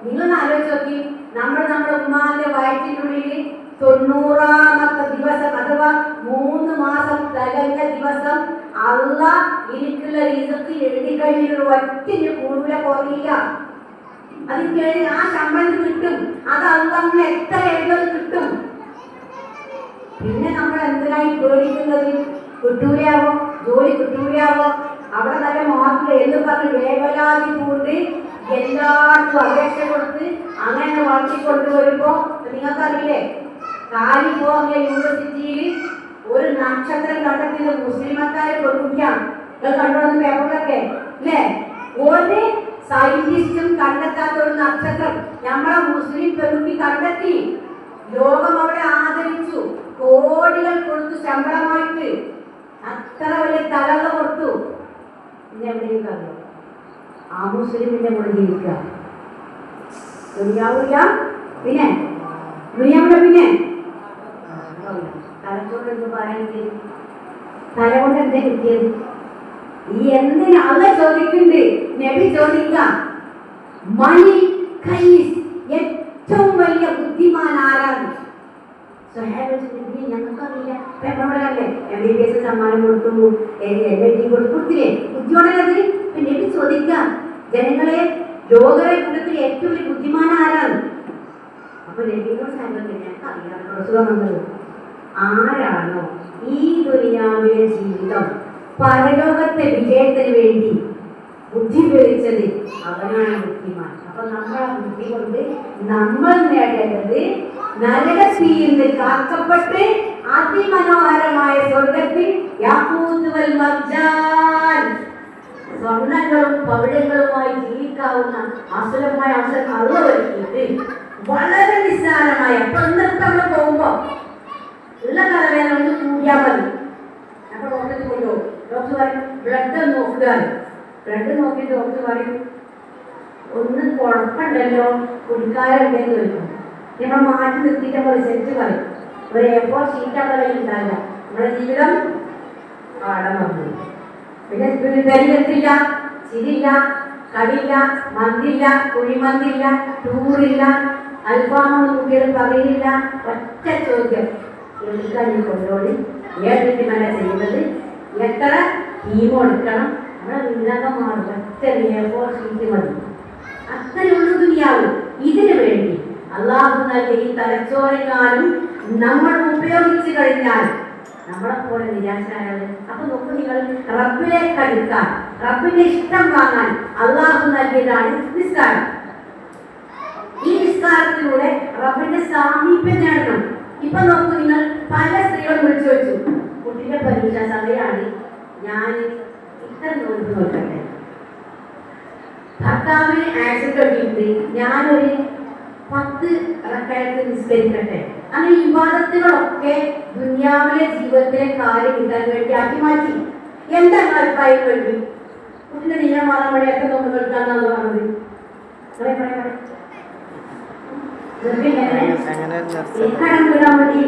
നിങ്ങൾ ആലോചിച്ച് നോക്കി, നമ്മുടെ ഉമ്മാന്റെ വയറ്റിനുള്ളിൽ 90ാമത്തെ ദിവസം അഥവാ 3 മാസം തികഞ്ഞ ദിവസം അല്ലാഹ് എനിക്കുള്ള റിസ്ക് എഴുതി കഴിഞ്ഞിട്ട് ഒറ്റയ്ക്ക് കൂടുതൽ കുറയില്ല. അത് കഴിഞ്ഞ് ആ ശമ്പളം കിട്ടും. അത് അല്ലാഹ് എത്ര എഴുതി കിട്ടും. പിന്നെ നമ്മൾ എന്തിനായി പേടിക്കുന്നത്? കിട്ടൂലാവോ, ജോലി കിട്ടൂലാവോ, അവിടെ നല്ല മാർക്ക് എന്ന് പറഞ്ഞ് വേവലാതി കൂണ്ട് എല്ലാവർക്കും അപേക്ഷ കൊടുത്ത് അങ്ങനെ വളർത്തിക്കൊണ്ടുവരുമ്പോ നിങ്ങൾക്കറിയില്ലേ, കാലിഫോർണിയ യൂണിവേഴ്സിറ്റിയിൽ ഒരു നക്ഷത്രം കണ്ടെത്തിയത് മുസ്ലിമക്കാരെ പെൺകുട്ടിയാണ്. കണ്ടുവന്ന പേപ്പറിലൊക്കെ അല്ലേ? ഒരു സയന്റിസ്റ്റും കണ്ടെത്താത്ത ഒരു നക്ഷത്രം നമ്മളെ മുസ്ലിം പെൺകുട്ടി കണ്ടെത്തി. ലോകം അവിടെ ആദരിച്ചു, കോടികൾ കൊടുത്തു ശമ്പളമായിട്ട്, അത്ര വലിയ തലവ കൊടുത്തു. പിന്നെ എവിടെയും അറിയോ ആ മുസ്ലിമിന്റെ കൂടെ ജീവിക്കുക? ദുനിയാവില്ല, പിന്നെ തലച്ചോട് എന്ത് പറയാൻ, തല കൊണ്ട് എന്താ കിട്ടിയത്? എന്തിനാ അള്ളാഹ് ചോദിക്കുന്നുണ്ട്, നബി ചോദിക്കുക, മണി ഖൈസ്, ഏറ്റവും വലിയ ബുദ്ധിമാൻ ആരാണ്? ഞങ്ങൾക്കറിയില്ല. MBBS സമ്മാനം കൊടുത്തു, LLD കൊടുത്തില്ലേ, ബുദ്ധിയോടത്. നബി ചോദിക്കുക, ജനങ്ങളെ ലോകരെ കൂട്ടത്തിൽ ഏറ്റവും വലിയ ബുദ്ധിമാൻ ആരാണ്? അപ്പൊ നബിയോട് ഞങ്ങൾക്കറിയാം, ആരാണോ ഈ ദുനിയാവിലെ ജീവിതം പരലോകത്തെ വിജയത്തിന് വേണ്ടി ബുദ്ധി ഉപയോഗിച്ചത് അവനാണ് ബുദ്ധിമാൻ. അപ്പൊ നമ്മളെ ബുദ്ധി കൊണ്ട് നമ്മൾ നേടേണ്ടത് നരകത്തിൽ നിന്ന് കാക്കപ്പെട്ട് അതിമനോഹരമായ സ്വർഗത്തിൽ യാഖൂത്ത് വൽ മർജാൻ, സ്വർണ്ണങ്ങളും പവിഴങ്ങളുമായി ജീവിക്കാവുന്ന അസുലമായ അവസരം അള്ളാഹ് ഒരുക്കിയിട്ട് വളരെ നിസ്സാരമായ നമ്മൾ പോകുമ്പോ ഉള്ള തലവേദന ഒന്ന് കൂടിയാൽ മതി. അപ്പൊ ഡോക്ടർക്ക് കൊണ്ടുപോകും. ഡോക്ടർ പറയും ബ്ലഡ് നോക്കുക. ബ്ലഡ് നോക്കിയിട്ട് ഡോക്ടർ പറയും ഒന്ന് കുഴപ്പമുണ്ടല്ലോ, കുടിക്കാറുണ്ടെന്ന് ചോദിക്കും. നമ്മൾ മാറ്റി നിർത്തിയിട്ട് നമ്മൾ റിസൾട്ട് പറയും. ഒരു A4 ഷീറ്റ് അവിടെ കയ്യിൽ ഉണ്ടാവില്ല. നമ്മുടെ ജീവിതം പാഠം വന്നു. പിന്നെ ശരീരത്തില്ല, ചിരില്ല, കളിയില്ല, മന്തില്ല, കുഴിമന്തില്ല, ടൂറില്ല, അൽഫാമൊന്നും കുട്ടികൾ പറയുന്നില്ല. ഒറ്റ ചോദ്യം, എടുക്കാൻ കൊണ്ടോളി, ഏത് മല ചെയ്യുന്നത്, എത്ര കീമോ എടുക്കണം, നമ്മളെ ഉന്നതം മാറും. ഒറ്റ A4 ഷീറ്റ് മതി. അത്രയുള്ള ദുനിയാവും. ഇതിനു വേണ്ടി അള്ളാഹു നൽകിയ ഈ തലച്ചോറിനാലും നമ്മൾ ഉപയോഗിച്ചു കഴിഞ്ഞാൽ നമ്മളെപ്പോലെ നിരാശരാണ്. അപ്പൊ നോക്കൂ, നിങ്ങൾ റബ്ബിലേക്ക് അടുക്കാൻ, റബ്ബിന്റെ ഇഷ്ടം വാങ്ങാൻ അള്ളാഹു നൽകിയതാണ് നിസ്കാരം. ഈ നിസ്കാരത്തിലൂടെ റബ്ബിന്റെ സാമീപ്യം നേടണം. ഇപ്പൊ നോക്കൂ, നിങ്ങൾ പല സ്ത്രീകളും വിളിച്ചു വെച്ചു, കുട്ടിയുടെ പരീക്ഷ സമയമാണ്, ഞാൻ ഇത്ര നോക്കി നോക്കട്ടെ, ഭർത്താവിന് ആക്സിഡന്റ് പറ്റിയിട്ട് ഞാനൊരു 10 റക്അത്ത് നിസ്കരിക്കട്ടെ. അങ്ങനെ ഇബാദത്തുകളൊക്കെ ദുനിയാവിലെ ജീവിതത്തിലെ കാര്യം കിട്ടാൻ വേണ്ടി ആക്കി മാറ്റി. എന്താണ് അഭിപ്രായം വേണ്ടി? കുട്ടിന്റെ നീല മാറാൻ വേണ്ടിയൊക്കെ നോക്കി നിൽക്കാന്നാണ് പറഞ്ഞത്. കടം വിടാൻ വേണ്ടി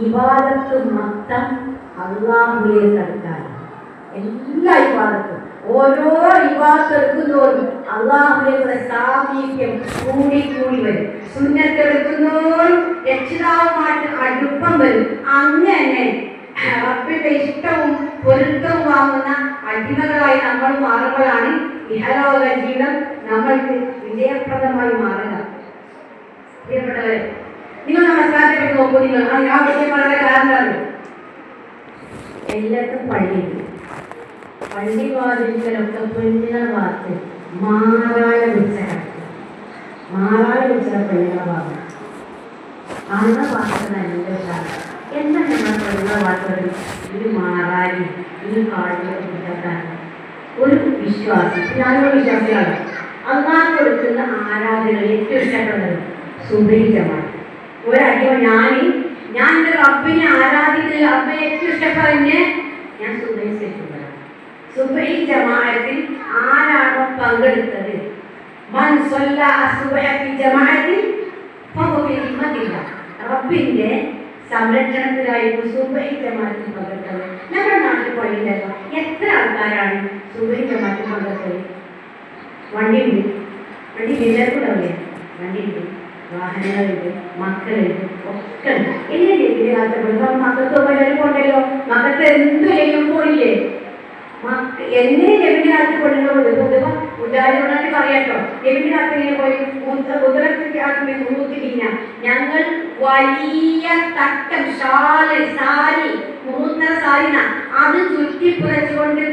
ഇബാദത്തും മൊത്തം അല്ലാഹുവിലേക്ക് അടുക്കാൻ. എല്ലാ ഇബാദത്തും ഓരോ ഇബാദത്ത് എടുക്കുന്നവരും അല്ലാഹുവിന്റെ സാമീപ്യം കൂടി കൂടി വരും. സുന്നത്ത് എടുക്കുന്നവരും രക്ഷിതാവുമായിട്ട് അടുപ്പം വരും. അങ്ങനെ റബ്ബിന്റെ ഇഷ്ടവും പൊരുത്തവും വാങ്ങുന്ന അടിമകളായി നമ്മൾ മാറുമ്പോഴാണ് ഇഹലോക ജീവിതം നമ്മൾക്ക് വിജയപ്രദമായി മാറുക. പ്രിയപ്പെട്ടവരെ, നിങ്ങൾ നമസ്കാരത്തെ പറ്റി നോക്കൂ. നിങ്ങൾ ആ വിഷയം വളരെ കാരണം എല്ലാത്തും പള്ളിയുണ്ട്. പള്ളി വാതിൽക്കലൊക്കെ പെണ്ണുങ്ങൾ വാർത്ത് മാറാള വിളിച്ച പെണ്ണുങ്ങൾ വാർത്ത ആണുങ്ങൾ വാർത്ത നല്ല ഉഷാറ്. എന്താ നിങ്ങൾ പെണ്ണുങ്ങൾ വാർത്തകൾ? ഇത് മാറാലി, ഇത് കാടുകൾ കുറ്റക്കാരൻ. ഒരു വിശ്വാസി, ഞാനൊരു വിശ്വാസിയാണ്, അള്ളാഹ് കൊടുക്കുന്ന ആരാധനകൾ ഏറ്റവും ഇഷ്ടപ്പെടുന്നത് സുബഹി ജമാഅത്ത്. ഒരടിയോ ഞാൻ എൻ്റെ റബ്ബിനെ ആരാധിക്കുന്ന റബ്ബിനെ ഏറ്റവും ഇഷ്ടപ്പെടുന്ന ഞാൻ സുബഹി സെറ്റുകളാണ്. സുബഹി ജമാഅത്തിൽ ആരാണോ പങ്കെടുത്തത്, മൻ സ്വല്ല അസ്സുബഹ ഫി ജമാഅത്തിൽ ഫഹുവ ഫി ഹിമ്മത്തില്ലാ, റബ്ബിന്റെ സംരക്ഷണത്തിലായിരുന്നു സുബഹി ജമാഅത്തിൽ പങ്കെടുത്തത്. നമ്മുടെ നാട്ടിൽ പള്ളിയിലല്ലോ എത്ര ആൾക്കാരാണ് സുബഹി ജമാഅത്തിൽ പങ്കെടുത്തത്? വണ്ടിയുണ്ട്, വണ്ടി വീട്ടിലേക്കൂടെ വണ്ടിയുണ്ട്, വാഹനങ്ങളുണ്ട്, മക്കളുണ്ട്, ഒക്കെ ഉണ്ട്. എങ്ങനെ രീതിയിൽ കാലത്ത് മക്കൾക്ക് പോകണ്ടല്ലോ, മക്കൾക്ക് എന്തും പോയില്ലേ? എങ്ങനെ എവിടെ കാലത്ത് കൊണ്ടുള്ള പൊതുവെ ഉദാഹരണമായിട്ട് പറയാട്ടോ. എവിടെ കാലത്ത് ഇങ്ങനെ പോയി മുന്നൂറ്റിരിഞ്ഞ ഞങ്ങൾ വലിയ തട്ടം ഷാല് സാരി മുന്നൂത്തര സാരിന അത് ചുറ്റിപ്പുറച്ചുകൊണ്ട്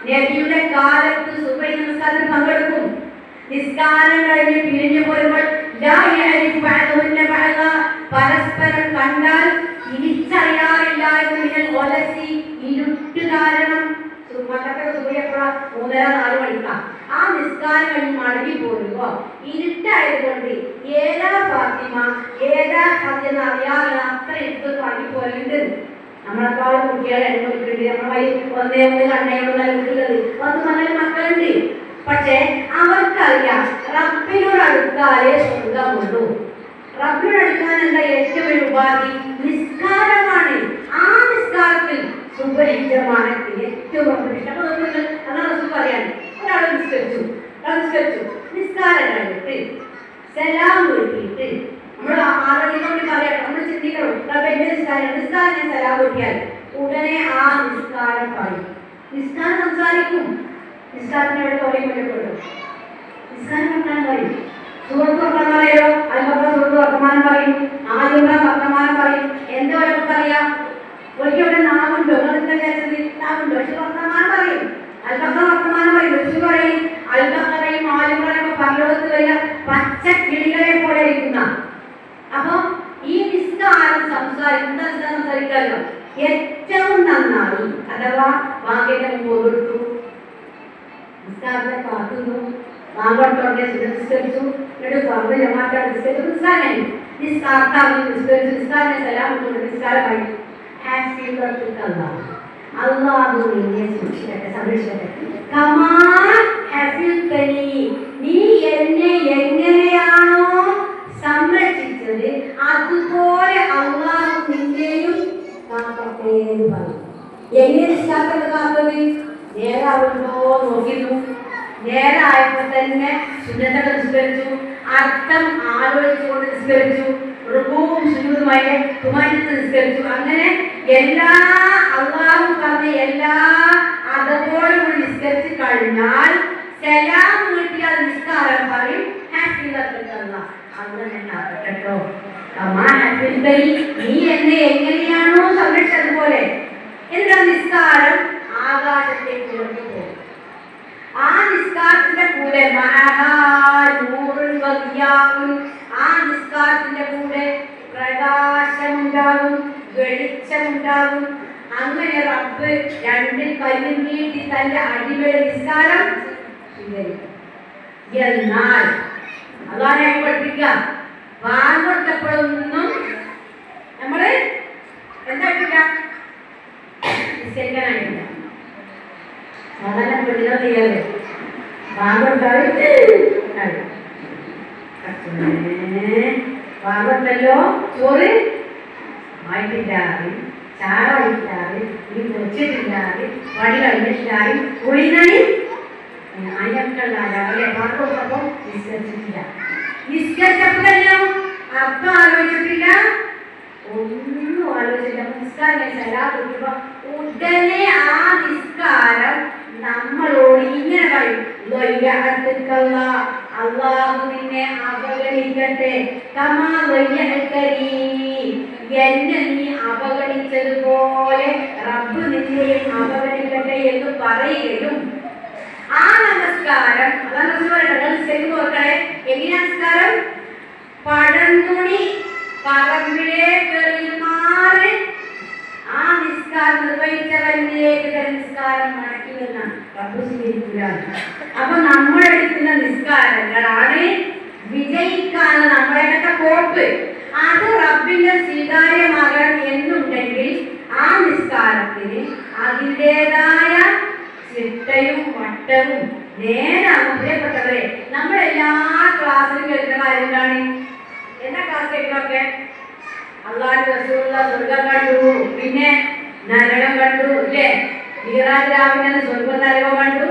നബിയുടെ കാലത്ത് സുബഹി നമസ്കാരത്തിൽ പങ്കെടുക്കും. നിസ്കാരം കഴിഞ്ഞ് പിരിഞ്ഞു പോരുമ്പോൾ പരസ്പരം കണ്ടാൽ തിരിച്ചറിയാറില്ലായിരുന്നു. ഒലസി ഇരുട്ട് കാരണം മക്കൾക്ക് സുബഹിയപ്പോഴ 3:30-4 മണിക്കാണ്. ആ നിസ്കാരം കഴിഞ്ഞ് മടങ്ങി പോരുമ്പോ ഇരുട്ടായതുകൊണ്ട് ഏതാ ഫാത്തിമ ഏതാ ഹജ്ജെന്ന് അറിയാതെ അത്ര ഇരുട്ട് മടങ്ങി പോലുണ്ട്. നമ്മളെക്കാളും കുട്ടികളെ എണ്ണ വിട്ടിട്ടുണ്ട്. നമ്മളെ 1 കണ്ണയുള്ളത് 10 മക്കളുണ്ട്. പക്ഷേ അവർക്കറിയാം റബ്ബിനോട് അടുത്താലേ സ്വർഗമുള്ളൂ. റബ്ബിനോട് അടുക്കാൻ എന്താ ഏറ്റവും വലിയ ഉപാധി? നിസ്കാരമാണ്. ആ നിസ്കാരത്തിൽ സുബഹിജമാണ് ഏറ്റവും ഇഷ്ടപ്പെടുന്നത്. അതാണ് പറയാണ്. ഒരാൾ നിസ്കരിച്ചു, നിസ്കാരം കഴിഞ്ഞിട്ട് സലാം വീട്ടിയിട്ട് നമ്മൾ ആരോഗ്യം പറയാം. നമ്മൾ ചിന്തിക്കണം, നിസ്കാരം സലാം വീട്ടിയാൽ ഉടനെ ആ നിസ്കാരം പറയും. നിസ്കാരം സംസാരിക്കും. നിസ്കാരത്തിനോട് തോന്നി കൊല്ലപ്പെടും. നിസ്കാരം വർത്തമാനം പറയും. സുഹൃത്ത് വർത്തമാനം പറയോ? അതുപോലെ സുഹൃത്ത് വർത്തമാനം പറയും. ആദ്യം വർത്തമാനം പറയും. എന്താ അവർക്ക് അറിയാം? ഒരിക്കലും നാവുണ്ടോ? നാവുണ്ടോ? പക്ഷെ വർത്തമാനം പറയും. അൽബക്ക വർത്തമാനം പറയും. ഋഷി പറയും. അൽബക്കറയും ആലുകളൊക്കെ പരലോകത്ത് വരിക പച്ച കിളികളെ പോലെ ഇരിക്കുന്ന. അപ്പൊ ഈ നിസ്കാരം സംസാരിക്കാമല്ലോ ഏറ്റവും നന്നായി. അഥവാ വാക്കിന്റെ മുമ്പ് കൊടുത്തു, നിസ്കാരത്തെ കാത്തുന്നു, വാങ്ങോട്ടോടെ നിസ്കരിച്ചു, എന്നിട്ട് സ്വർണ്ണ ജമാറ്റാണ് നിസ്കരിച്ചു, നിസ്കാരം നിസ്കാരത്താൽ നിസ്കരിച്ചു, നിസ്കാരം എല്ലാം നിസ്കാരമായി. അള്ളാഹു നിന്നെ സൂക്ഷിക്കട്ടെ, സംരക്ഷിക്കട്ടെ. നീ എന്നെ എങ്ങനെയാണോ സംരക്ഷിച്ചത് അതുപോലെ അള്ളാഹു നിന്നെയും കാക്കട്ടെ എന്ന് പറഞ്ഞു. എങ്ങനെ നിസ്കാരത്തെ കാത്തത്? നേരാവുണ്ടോ നോക്കിയിരുന്നു. നേരായപ്പോൾ തന്നെ സുന്നത്തൊക്കെ നിസ്കരിച്ചു, അർത്ഥം ആലോചിച്ചുകൊണ്ട് നിസ്കരിച്ചു, റുകൂവും സുജൂദുമായി തുമാനിച്ച് നിസ്കരിച്ചു. അങ്ങനെ എല്ലാ അള്ളാഹു പറഞ്ഞ എല്ലാ അതോടുകൂടി നിസ്കരിച്ച് കഴിഞ്ഞാൽ സലാം വീട്ടിയാൽ നിസ്കാരം പറയും. അങ്ങനെ ആകട്ടോ, നീ എന്നെ എങ്ങനെയാണോ സംരക്ഷിച്ചതുപോലെ. എന്താ നിസ്കാരം? ആകാശത്തേക്ക് ഉയർന്നു പോകും. ആ നിസ്കാരത്തിന്റെ കൂടെ ആ നിസ്കാരത്തിന്റെ കൂടെ പ്രകാശമുണ്ടാകും, വെളിച്ചമുണ്ടാകും. അങ്ങനെ റബ്ബ് രണ്ട് കൈയും നീട്ടി തന്റെ അടിമയുടെ നിസ്കാരം സ്വീകരിക്കും. എന്നാൽ അതാണ് പഠിപ്പിക്കുക. വാങ്ങൊട്ടപ്പോഴൊന്നും നമ്മള് എന്തായിട്ടില്ല, നിസ്കരിക്കാനായിട്ടില്ല. സാധാരണ പെണ്ണുകൾ ചെയ്യാറ് വാങ്ങൊട്ടല്ലോ ചോറ് ആയിട്ടില്ലാതെ, ചാറായിട്ടില്ലാതെ, ഇനി പൊച്ചിട്ടില്ലാതെ, വടി കഴിഞ്ഞിട്ടില്ലാതെ, കുളിനണി അയ്യക്കളെ വാങ്ങൊട്ടപ്പം നിസ്കരിച്ചിട്ടില്ല. നിസ്കരിച്ചപ്പോഴല്ലോ അർത്ഥം ആലോചിച്ചിട്ടില്ല, ഒന്നും ആലോചിച്ചില്ല. നിസ്കാരം സലാം കിട്ടുമ്പോ ഉടനെ ആ നിസ്കാരം നമ്മളോട് ഇങ്ങനെ പറയും, അള്ളാഹു നിന്നെ അവഗണിക്കട്ടെ, എന്നെ നീ അവഗണിച്ചതുപോലെ റബ്ബ് നിന്നെയും അവഗണിക്കട്ടെ എന്ന് പറയുകയും ആ നമസ്കാരം ഓർക്കണേ. എങ്ങനെയാ നമസ്കാരം? പഴന്തുണി പറമ്പിലേക്ക് മാറി ആ നിസ്കാരം നിർവഹിച്ചവരിലേക്ക് നിസ്കാരം മടക്കി എന്നാണ് റബ്ബ് സ്വീകരിക്കുക. അപ്പൊ നമ്മളെടുക്കുന്ന നിസ്കാരങ്ങളാണ് വിജയിക്കാനുള്ള നമ്മളെയൊക്കെ കോപ്പ്. അത് റബ്ബിന്റെ സ്വീകാര്യമാകണം എന്നുണ്ടെങ്കിൽ ആ നിസ്കാരത്തിന് അതിൻ്റെതായ ചിട്ടയും വട്ടവും നേരാണ്. പ്രിയപ്പെട്ടവരെ, നമ്മളെല്ലാ ക്ലാസ്സിലും കേൾക്കുന്ന കാര്യം എന്താണ്? എന്താ ക്ലാസ് കേൾക്കുന്നൊക്കെ? അള്ളാഹു റസൂലുള്ള സ്വർഗം കണ്ടു, പിന്നെ നരകം കണ്ടു, ഇല്ലേ? മിഅ്റാജ് രാവിലെ സ്വർഗം നരകം കണ്ടു,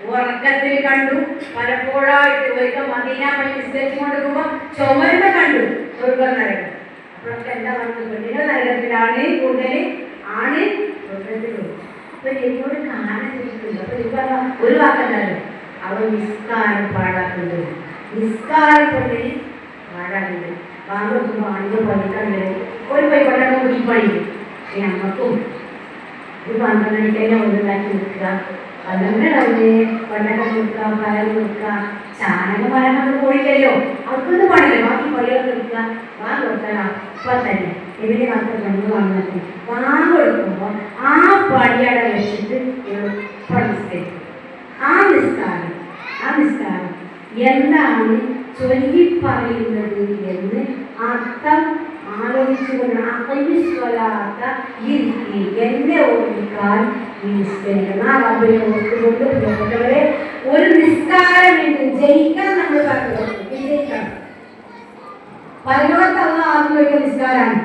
ഉറക്കത്തിൽ കണ്ടു, പലപ്പോഴായിട്ട് ഒരിക്കൽ മദീന പള്ളി നിസ്കരിച്ചു കൊണ്ടിരിക്കുമ്പോ ചുമരുമ കണ്ടു സ്വർഗം നരകം. അപ്പോഴൊക്കെ എന്താ പറഞ്ഞത്? പെണ്ണിന്റെ നരകത്തിലാണ് കൂടുതൽ, ആണ് സ്വർഗത്തിലുള്ളൂ. അപ്പൊ എന്നോട് കാണാൻ ചോദിച്ചിട്ടില്ല. അപ്പൊ എനിക്ക് ഒരു വാക്കല്ലോ, അവൻ നിസ്കാരം പാഴാക്കുന്നത്, നിസ്കാരം കൊണ്ട് പാഴാക്കുന്നത്. വാങ്ങുമ്പോൾ ആണെങ്കിൽ പണിക്കണ്ട് ഒരു പൈക്കൊണ്ടൊക്കെ കുടി പണി. പക്ഷെ നമ്മൾക്കും ഒരു 12 മണിക്കന്നെ ഒന്നുണ്ടാക്കി നിൽക്കുക, 12 വെള്ളക്കം കൊടുക്കുക, പയർ കൊടുക്കുക, ചാണകം മരങ്ങൾ പോയില്ലല്ലോ, അവർക്കൊന്നും പണിയില്ല. ബാക്കി പണികളൊക്കെ എടുക്കുക, വാങ്ങ് കൊടുക്കുക. അപ്പൊ തന്നെ എവിടെ മാത്രം കണ്ടു വന്നിട്ട് വാങ്ങ് കൊടുക്കുമ്പോൾ ആ പണിയട വെച്ചിട്ട് നിസ്കരിക്കും. ആ നിസ്കാരം എന്താണ് ചൊല്ലിപ്പറയുന്നത് എന്ന് അർത്ഥം ആലോചിച്ചുകൊണ്ട് എന്നെ ഓർമ്മിക്കാൻ ഈ നിസ്കരിക്കണം. ആ റബ്ബിനെ ഓർത്തുകൊണ്ട് പ്രിയപ്പെട്ടവരെ ഒരു നിസ്കാരമുണ്ട് ജയിക്കാൻ നമ്മൾ പറഞ്ഞു വിജയിക്കണം. പരലോകത്ത് അള്ള ആദ്യം ചോദിക്കുന്ന നിസ്കാരമാണ്.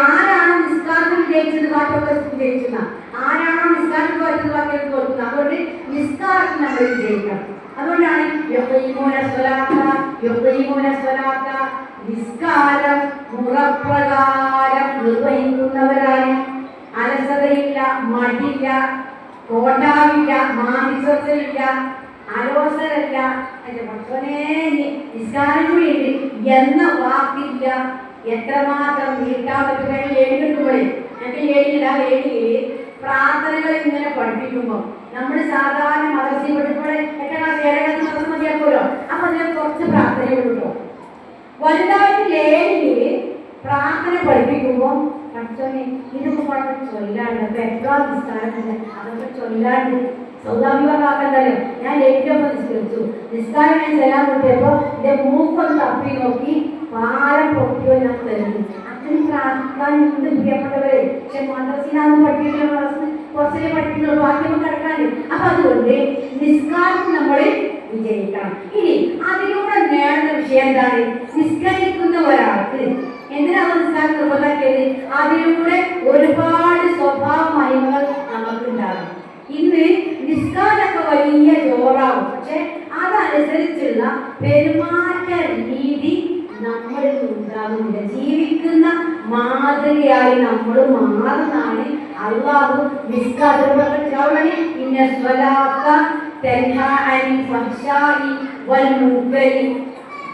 ആരാണോ നിസ്കാരത്തിൽ വിജയിച്ചത് ബാക്കിയൊക്കെ വിജയിക്കുന്ന, ആരാണോ നിസ്കാരത്തിൽ തോറ്റത് ബാക്കിയൊക്കെ തോൽക്കുന്നത്. അതുകൊണ്ട് നിസ്കാരത്തിൽ നമ്മൾ വിജയിക്കണം. അതുകൊണ്ടാണ് നിസ്കാരം മുറപ്രകാരം നിർവഹിക്കുന്നവരാണ്. അലസതയില്ല, മടിയില്ല, കോട്ടാവില്ല, മാനിസത്തിലില്ല, അലോസരല്ല, എന്റെ ഭക്ഷണേ നിസ്കാരം കൂടിയുണ്ട് എന്ന വാക്കില്ല. എത്രമാത്രം നീട്ടാൻ പറ്റുന്ന ഏടികിട്ടുമ്പോഴേ ഞങ്ങൾക്ക് ഏടിയില്ല. ഏടിയില് പ്രാർത്ഥനകൾ ഇങ്ങനെ പഠിപ്പിക്കുമ്പോൾ നമ്മൾ സാധാരണ മദർസയിൽ പഠിക്കുമ്പോൾ 8ാം ക്ലാസ് 7ാം ക്ലാസ് മദർസ മതിയാക്കുമല്ലോ. അപ്പൊ അതിനെ കുറച്ച് പ്രാർത്ഥനകൾ കിട്ടും. വലുതായിട്ട് ലേനില് പ്രാർത്ഥന പഠിപ്പിക്കുമ്പോൾ പഠിച്ചോനെ ഇതൊക്കെ വളരെ ചൊല്ലാണ്ട്. അപ്പൊ എത്ര നിസ്കാരമില്ല അതൊക്കെ ചൊല്ലാണ്ട്. സൗദാഭിമാക്കണ്ടല്ലോ. ഞാൻ ഏറ്റവും നിസ്കരിച്ചു. നിസ്കാരം ഞാൻ ചെല്ലാൻ കിട്ടിയപ്പോ എന്റെ മൂക്കൊന്ന് തപ്പി നോക്കി പാലം പൊട്ടിയോ ഞാൻ തരുന്നു. അത്രയും പ്രാർത്ഥിക്കാൻ എന്ത് പ്രിയപ്പെട്ടവരെ. പക്ഷെ മദ്രസിനൊന്നും പഠിപ്പിക്കുന്ന കുറച്ചേ പഠിപ്പിക്കുന്നുള്ളൂ, ബാക്കിയൊന്നും കിടക്കാണ്ട്. അപ്പൊ അതുകൊണ്ട് നിസ്കാരം നമ്മൾ വിജയിക്കണം. ഇനി അതിലൂടെ നേടുന്ന വിഷയം എന്താണ്? നിസ്കരിക്കുന്ന ഒരാൾക്ക് എന്തിനാണ് നിസ്കാരം നിർബന്ധാക്കിയത്? അതിലൂടെ ഒരുപാട് സ്വഭാവ മഹിമകൾ നമുക്കുണ്ടാകും. ഇന്ന് നിസ്കാരമൊക്കെ വലിയ ജോറാവും, പക്ഷെ അതനുസരിച്ചുള്ള പെരുമാറ്റ രീതി നമ്മളിൽ ഉണ്ടാകുന്നില്ല. ജീവിക്കുന്ന മാതൃകയായി നമ്മൾ മാറുന്നതാണ് അല്ലാഹു നിസ്കാരത്തിൽ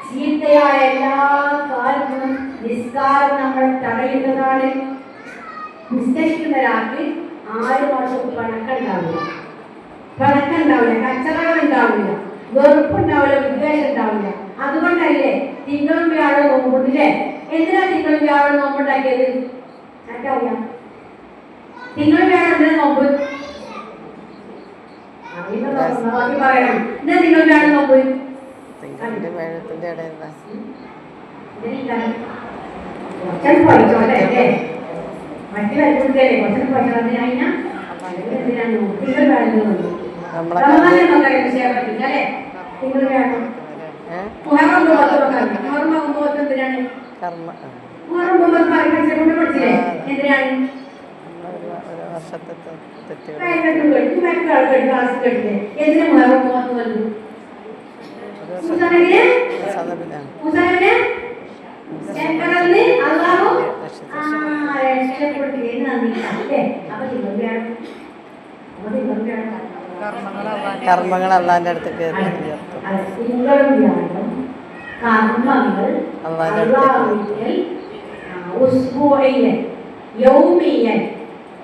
ചീത്തയായ എല്ലാ കാര്യങ്ങളും നിസ്കാരം നമ്മൾ തടയുന്നതാണ്. നിസ്കരിക്കുന്ന ഒരാൾക്ക് 6 മാസം പണക്കുണ്ടാവില്ല, കച്ചറകൾ ഉണ്ടാവില്ല, വെറുപ്പുണ്ടാവില്ല, വിദ്വേഷം ഉണ്ടാവില്ല. അതുകൊണ്ടല്ലേ തിങ്കളും വ്യാഴം നോമ്പുണ്ടല്ലേ? എന്തിനാ തിങ്കളും വ്യാഴം നോമ്പുണ്ടാക്കിയത്? എനിക്കറിയാം. തിങ്കളും വ്യാഴം എന്തിനാ നോമ്പ്? ബാക്കി പറയണം. എന്താ തിങ്കളും വ്യാഴം നോമ്പ്? പഠിച്ചോട്ടെ അല്ലേ? മറ്റു വരുമ്പോഴേ കുറച്ചു പഠിച്ചതിനാ എന്തിനാണ് തിങ്കൾ വ്യാഴം നോമ്പ്? തിങ്കൾ വ്യാഴം കർമ്മങ്ങൾ അള്ളാന്റെ അടുത്തേക്ക്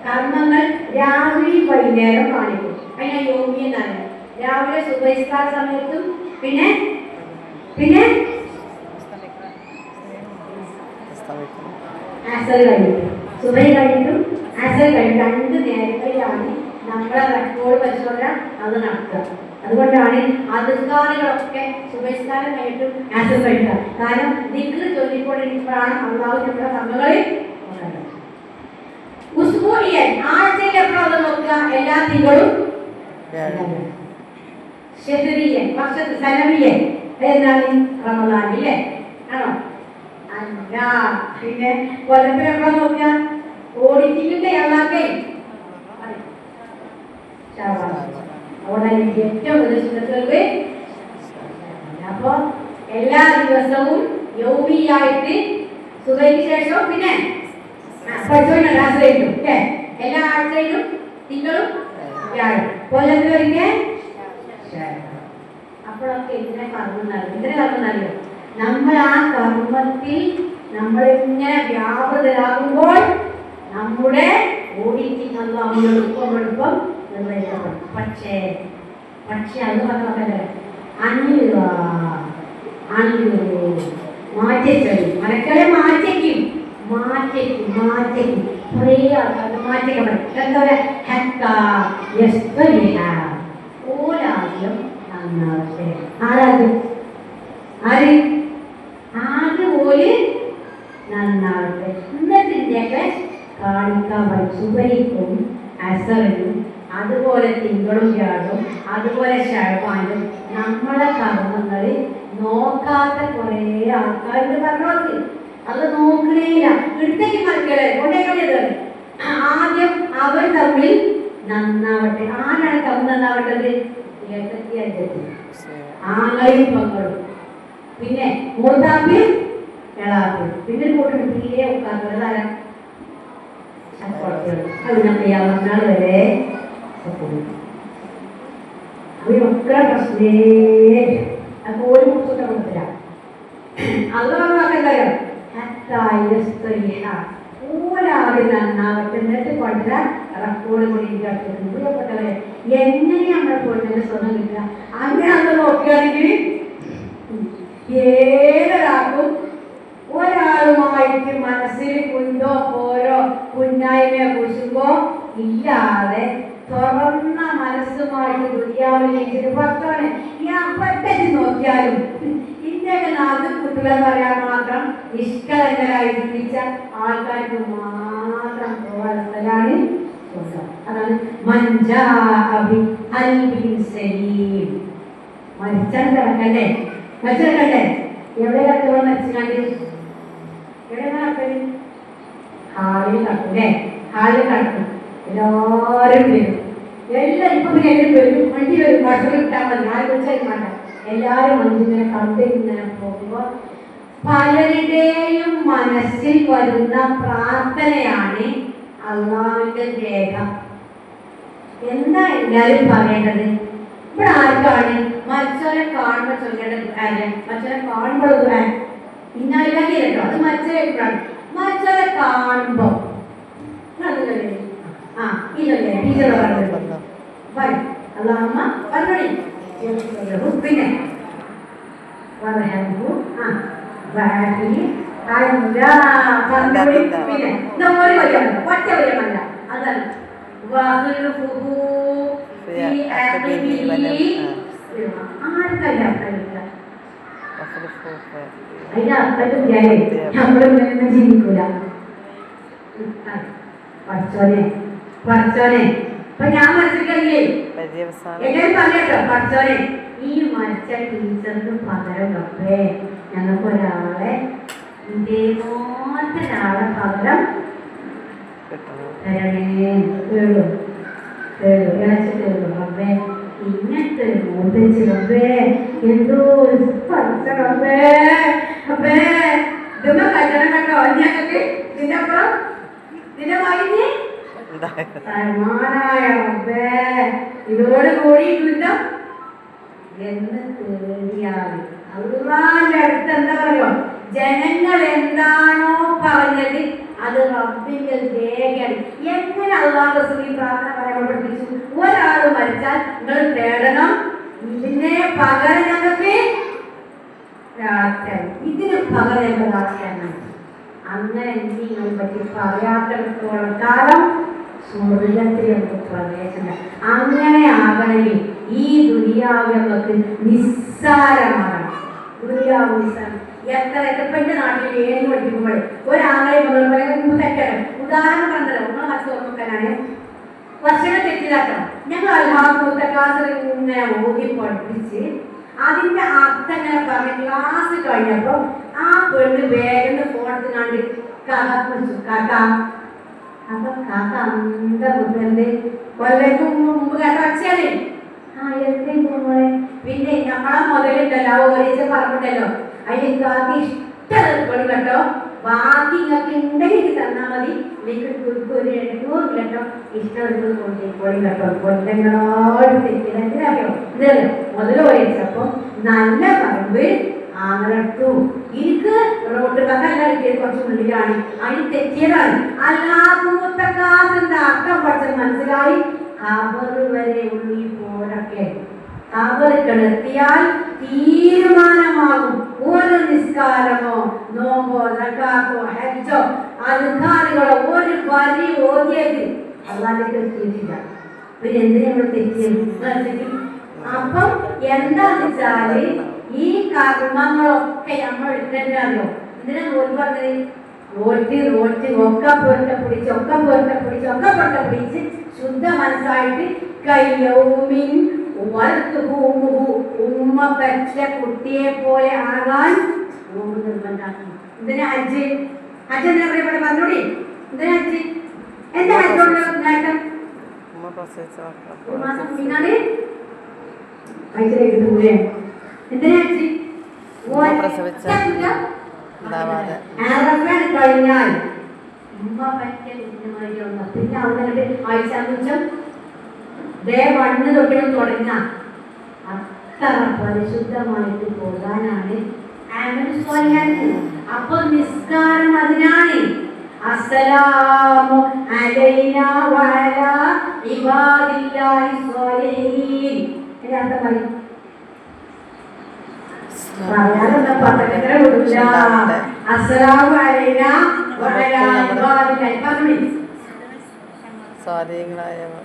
കർമ്മങ്ങൾ രാവിലെ വൈകുന്നേരം കാണിക്കും. അതിനാ യൗമി എന്നാണ്. രാവിലെ സുബഹിസ്കാര സമയത്തും പിന്നെ അസർ കഴിഞ്ഞിട്ടും സുബഹി കഴിഞ്ഞിട്ടും അസർ കഴിഞ്ഞിട്ടും 2 നേരങ്ങളിലാണ് നമ്മളെ റെക്കോർഡ് പരിശോധന അത് നടത്തുക. അതുകൊണ്ടാണ് അധികാരികളൊക്കെ സുബഹിസ്കാരം കഴിഞ്ഞിട്ടും അസർ കഴിക്കുക. കാരണം ദിക്ർ ചൊല്ലിക്കൊണ്ടിരിക്കുമ്പോഴാണ് അള്ളാഹു നമ്മുടെ കർമ്മങ്ങളിൽ ആഴ്ചയിൽ എപ്പോഴാണ് നോക്കുക? എല്ലാ തിങ്കളും. ഷെഹ്രിയൻ വർഷത്തിൽ സലമിയൻ എന്താണ്? റമദാനില്ലേ ആണോ? അല്ല. പിന്നെ കൊല്ലത്തിൽ എപ്പോഴാ നോക്കുക? ഓഡിറ്റിങ്ങിന്റെ അള്ളാഹേ അവിടെ ഏറ്റവും സുന്നത്തുകൾക്ക്. അപ്പൊ എല്ലാ ദിവസവും യൗമിയായിട്ട് സുബഹിക്ക് ശേഷം പിന്നെ ആശ്രയിക്കും അല്ലേ? എല്ലാ ആഴ്ചയിലും തിങ്കളും വ്യാഴം, കൊല്ലത്തിൽ ഒരിക്കൽ. അപ്പോഴൊക്കെ ഇതിനെ കർമ്മം നമ്മൾ ആ കർമ്മത്തിൽ നമ്മൾ ഇങ്ങനെ വ്യാപൃതരാകുമ്പോൾ നമ്മുടെ ഓഡിറ്റിംഗ് എളുപ്പം നിർവഹിക്കപ്പെടും. പക്ഷേ അത് പറഞ്ഞല്ലേ 500 മാറ്റിച്ചൊല്ലി മലക്കളെ മാറ്റിക്കും കുറേ ആൾക്കാർക്ക് മാറ്റിക്കാൻ പറ്റും. എന്താ പറയുക? ഓലാദ്യം നന്നാവട്ടെ. ആദ്യം ഓല് നന്നാവട്ടെ. എന്നിട്ട് ഇതിൻ്റെയൊക്കെ കാണിക്കാൻ പറ്റും. സുബഹിക്കും അസറിനും അതുപോലെ തിങ്കളും വ്യാഴവും അതുപോലെ ശഴവാനും നമ്മളെ കർമ്മങ്ങളിൽ നോക്കാത്ത കുറേ ആൾക്കാരുണ്ട് പറഞ്ഞോക്ക്. അത് നോക്കണേയില്ല, ഇടത്തേക്ക് മറിക്കലേ കൊണ്ടേക്കളിയത്. ആദ്യം അവർ തമ്മിൽ നന്നാവട്ടെ. ആരാണ് തമ്മിൽ നന്നാവേണ്ടത്? ഏട്ടത്തി അഞ്ചത്തി, ആങ്ങളെയും പങ്കളും, പിന്നെ മൂത്താപ്പിയും എളാപ്പിയും, പിന്നെ കൂട്ടം തീരെ ഉൾക്കാത്തവരാ മറ്റന്നാൾ വരെ അവരൊക്കെ പ്രശ്നേ. അപ്പൊ ഒരു മുറിച്ചിട്ട് കൊടുത്തില്ല. അത് എന്തായാലും ഒരാളെ നന്നാവട്ടെ എന്നിട്ട് കൊണ്ട റെക്കോർഡ് കൂടി പ്രിയപ്പെട്ടവരെ, എങ്ങനെ നമ്മളെ പോയിട്ട് സ്വന്തം കിട്ടുക? അങ്ങനെ നമ്മൾ നോക്കുകയാണെങ്കിൽ ഏതൊരാൾക്കും ഒരാളുമായിട്ട് മനസ്സിൽ കുന്തോ പോരോ കുഞ്ഞായ്മയോ കുശുമ്പോ ഇല്ലാതെ തുറന്ന മനസ്സുമായിട്ട് ദുര്യാവിലേക്ക് പുറത്താണ് ഞാൻ പെട്ടെന്ന് നോക്കിയാലും ഇന്ത്യക്ക് നാട്ടിൽ കുട്ടികളെന്ന് പറയാൻ മാത്രം നിഷ്കളങ്കരായി ജീവിച്ച ആൾക്കാർക്ക് മാത്രം പോകാൻ സ്ഥലമാണ് സ്വന്തം. അതാണ് മരിച്ചാൽ കിടക്കണ്ടേ? മരിച്ചെടുക്കണ്ടേ? എവിടെ കിടക്കുമ്പോൾ മരിച്ചാണ്ട് എവിടെ കിടക്കല്? ഹാളിൽ കിടക്കൂലേ? ഹാളിൽ കിടക്കും. എല്ലാവരും വരും. എല്ലാം ഇപ്പൊ പിന്നെ വരും, വണ്ടി വരും, ഭക്ഷണം കിട്ടാൻ മതി, ആരും വിളിച്ചാൽ വേണ്ട. എല്ലാവരും മനുഷ്യനെ കണ്ടിങ്ങനെ പോകുമ്പോൾ പലരുടെയും മനസ്സിൽ വരുന്ന പ്രാർത്ഥനയാണ് അള്ളാഹുവിന്റെ രേഖ. എന്താ എല്ലാവരും പറയേണ്ടത്? ഇവിടെ ആർക്കാണ് മരിച്ചവരെ കാണുമ്പോൾ ചൊല്ലേണ്ടത്? മരിച്ചവരെ കാണുമ്പോൾ ഇന്നാലില്ലാതെ കേട്ടോ, അത് മരിച്ചവരെപ്പോഴാണ്? മരിച്ചവരെ കാണുമ്പോ ഇതല്ലേ ടീച്ചർ പറഞ്ഞത് പറയും അള്ളാഹുമ്മ പറഞ്ഞോളി. പിന്നെ ഒറ്റ വരികയല്ല, അതാണ് നമ്മള് ജീവിക്കൂല. പഠിച്ചോനെ പഠിച്ചോനെ ഇപ്പൊ ഞാൻ മനസ്സിലാക്കില്ലേ എല്ലാവരും പറഞ്ഞോ പഠിച്ചോനെ ഈ മരിച്ച ടീച്ചറിന് പകരം ഒക്കെ ഞങ്ങൾക്ക് ഒരാളെ ഇതേപോലത്തെ ഒരാളെ പകരം തരണേ. കേളു കേളു ഇളച്ചിട്ടേളു റബ്ബേ, ഇങ്ങനത്തെ മൂത്തച്ചി റബ്ബേ, എന്തോ ഒരു പഠിച്ച റബ്ബേ. റബ്ബേ ഇതൊന്നും കല്യാണം കണ്ടോ ഞങ്ങൾക്ക്? ഇതിന്റെ അപ്പുറം ഇതിന്റെ വായിന് ഇതോട് കൂടിയിട്ടില്ല എന്ന് തേടിയാൽ അള്ളാന്റെ അടുത്ത് എന്താ പറയുക? ജനങ്ങൾ എന്താണോ പറഞ്ഞത് അത് റബ്ബിന്റെ രേഖയാണ്. എങ്ങനെ അള്ളാഹ് റസൂൽ പ്രാർത്ഥന പറയാൻ പഠിപ്പിച്ചു? ഒരാൾ മരിച്ചാൽ നിങ്ങൾ തേടണം, ഇതിനെ പകരം ഞങ്ങൾക്ക് രാത്രി, ഇതിന് പകരം ഞങ്ങൾ രാത്രിയാണ്. അങ്ങനെ നിങ്ങളെ പറ്റി പറയാത്തിടത്തോളം കാലം സ്വർഗത്തിൽ നമുക്ക് പ്രവേശനം. അങ്ങനെ ആകണമെങ്കിൽ ഈ ദുനിയാവ് നമുക്ക് നിസ്സാരമാകണം. ദുനിയാവ് നിസ്സാരം. എത്ര എന്റെ നാട്ടിൽ ഏഴ് പഠിക്കുമ്പോൾ ഒരാളെ തെറ്റണം. ഉദാഹരണം പറഞ്ഞല്ലോ, നമ്മളെ മനസ്സ് ഓർമ്മിക്കാനാണ് വർഷങ്ങൾ തെറ്റിതാക്കണം. ഞങ്ങൾ അൽഹാമൂത്ത ക്ലാസ്സിൽ ഇങ്ങനെ ഓതി പഠിപ്പിച്ച് അതിന്റെ അർത്ഥം ഇങ്ങനെ പറഞ്ഞ് ക്ലാസ് കഴിഞ്ഞപ്പോ ആ പെണ്ണ് വേഗം ഫോണെടുത്ത് കാക്ക കുറിച്ചു. കാക്ക അപ്പൊ കാക്ക എന്താ കുട്ടന്റെ കൊല്ലക്കും മുമ്പ് കേട്ട വച്ചാലേ മോളെ. പിന്നെ നമ്മളെ മുതലുണ്ടല്ലോ ഒരേച്ച പറഞ്ഞിട്ടല്ലോ, അതിന് കാക്ക ഇഷ്ടം കേട്ടോ, ബാക്കി നിങ്ങൾക്ക് ഉണ്ടെങ്കിൽ തന്നാ മതി, നിങ്ങൾക്ക് ഒരു 800 കേട്ടോ ഇഷ്ടം കൊണ്ടി കേട്ടോ. കൊല്ലങ്ങളോട് തെറ്റിയോ ഇത് മുതൽ ഒരേച്ചപ്പോ നല്ല പറമ്പ് ആങ്ങളെടുത്തു. എനിക്ക് റോഡ് കഥ കുറച്ച് ഉള്ളിലാണ്, അതിന് തെറ്റിയതാണ്. അല്ലാത്ത കാസിന്റെ അർത്ഥം പഠിച്ച മനസ്സിലായി. അവർ വരെ ഉള്ളി പോരൊക്കെ അവർ കിടത്തിയാൽ തീരുമാനമാകും. ഒരു നിസ്കാരമോ നോമ്പോ സക്കാത്തോ ഹജ്ജോ അധികാരികളോ ഒരു വരി ഓതിയത് അള്ളാഹിലേക്ക് എത്തിയിട്ടില്ല. പിന്നെ എന്തിനാ നമ്മൾ തെറ്റിയത്? അപ്പം എന്താന്ന് വെച്ചാല് ഈ കർമ്മങ്ങളൊക്കെ നമ്മൾ എടുത്തറിയോ? ഇതിനെ നോക്കി പറഞ്ഞത് ഒക്കെ പൊരുത്ത പിടിച്ച് ശുദ്ധ മനസ്സായിട്ട് കൈയൗമിൻ വൽതുഹൂമുഹു ഉമ്മ പെറ്റ കുട്ടിയെ പോലെ ആകാൻ നോമ്പ് നിർബന്ധമാക്കി. എന്തിനാ ഹജ്ജ്? ഹജ്ജ് എന്തിനാ പ്രിയപ്പെട്ട പറഞ്ഞോടി? എന്തിനാ ഹജ്ജ്? എന്താ ഹജ്ജുള്ള നേട്ടം? എന്തിനാ ഹജ്ജ്? കഴിഞ്ഞാൽ ഉമ്മ പറ്റ കുഞ്ഞുമാരി വന്ന പിന്നെ അവിടെ ആഴ്ചാകുച്ചം വണ്ണ് തൊട്ട് തുടങ്ങാം. അത്ര പരിശുദ്ധമായിട്ട് പോകാനാണ് അപ്പൊ നിസ്കാരം അതിനാണ്. അസ്സലാമു അലൈനാ വഅലാ ഇബാദില്ലാഹി സ്വാലിഹീൻ. എന്താ പറയുക? അസ്സലാമു അലൈനാ വഅലാ ഇബാദില്ലാഹി സ്വാധീനങ്ങളായവർ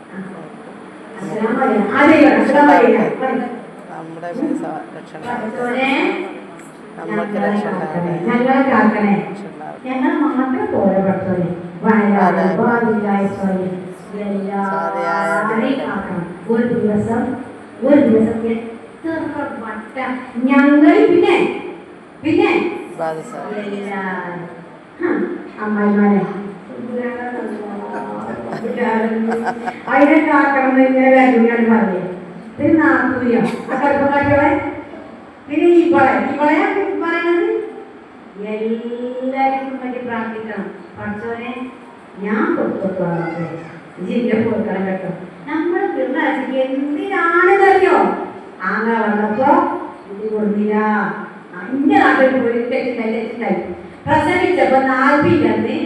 നമ്മുടെ നമ്മൾക്ക് രക്ഷ ഞങ്ങൾ മാത്രം പോലെ പഠിച്ചോളെ ഒരു ദിവസം എത്ര വട്ട ഞങ്ങൾ പിന്നെ പിന്നെ അമ്മായിമാരെ അതിനെ കാക്കണം ഇങ്ങനെ വരുന്നതാണ് പറഞ്ഞത്. പിന്നെ നാത്തൂര്യം കടുപ്പക്കാറ്റോളെ പിന്നെ ഇവളെ പറയുന്നത് എല്ലാവർക്കും വേണ്ടി പ്രാർത്ഥിക്കണം. പഠിച്ചോനെ ഞാൻ കൊടുത്തോളാം, ജില്ല കൊടുക്കണം കേട്ടോ. നമ്മൾ പിള്ളേർക്ക് എന്തിനാണെന്നറിയോ? അങ്ങനെ വന്നപ്പോ ഇത് കൊടുത്തില്ല. എന്റെ നാട്ടിൽ പോയി തെറ്റിണ്ടായി പ്രസവിച്ചപ്പോ 40 അന്ന്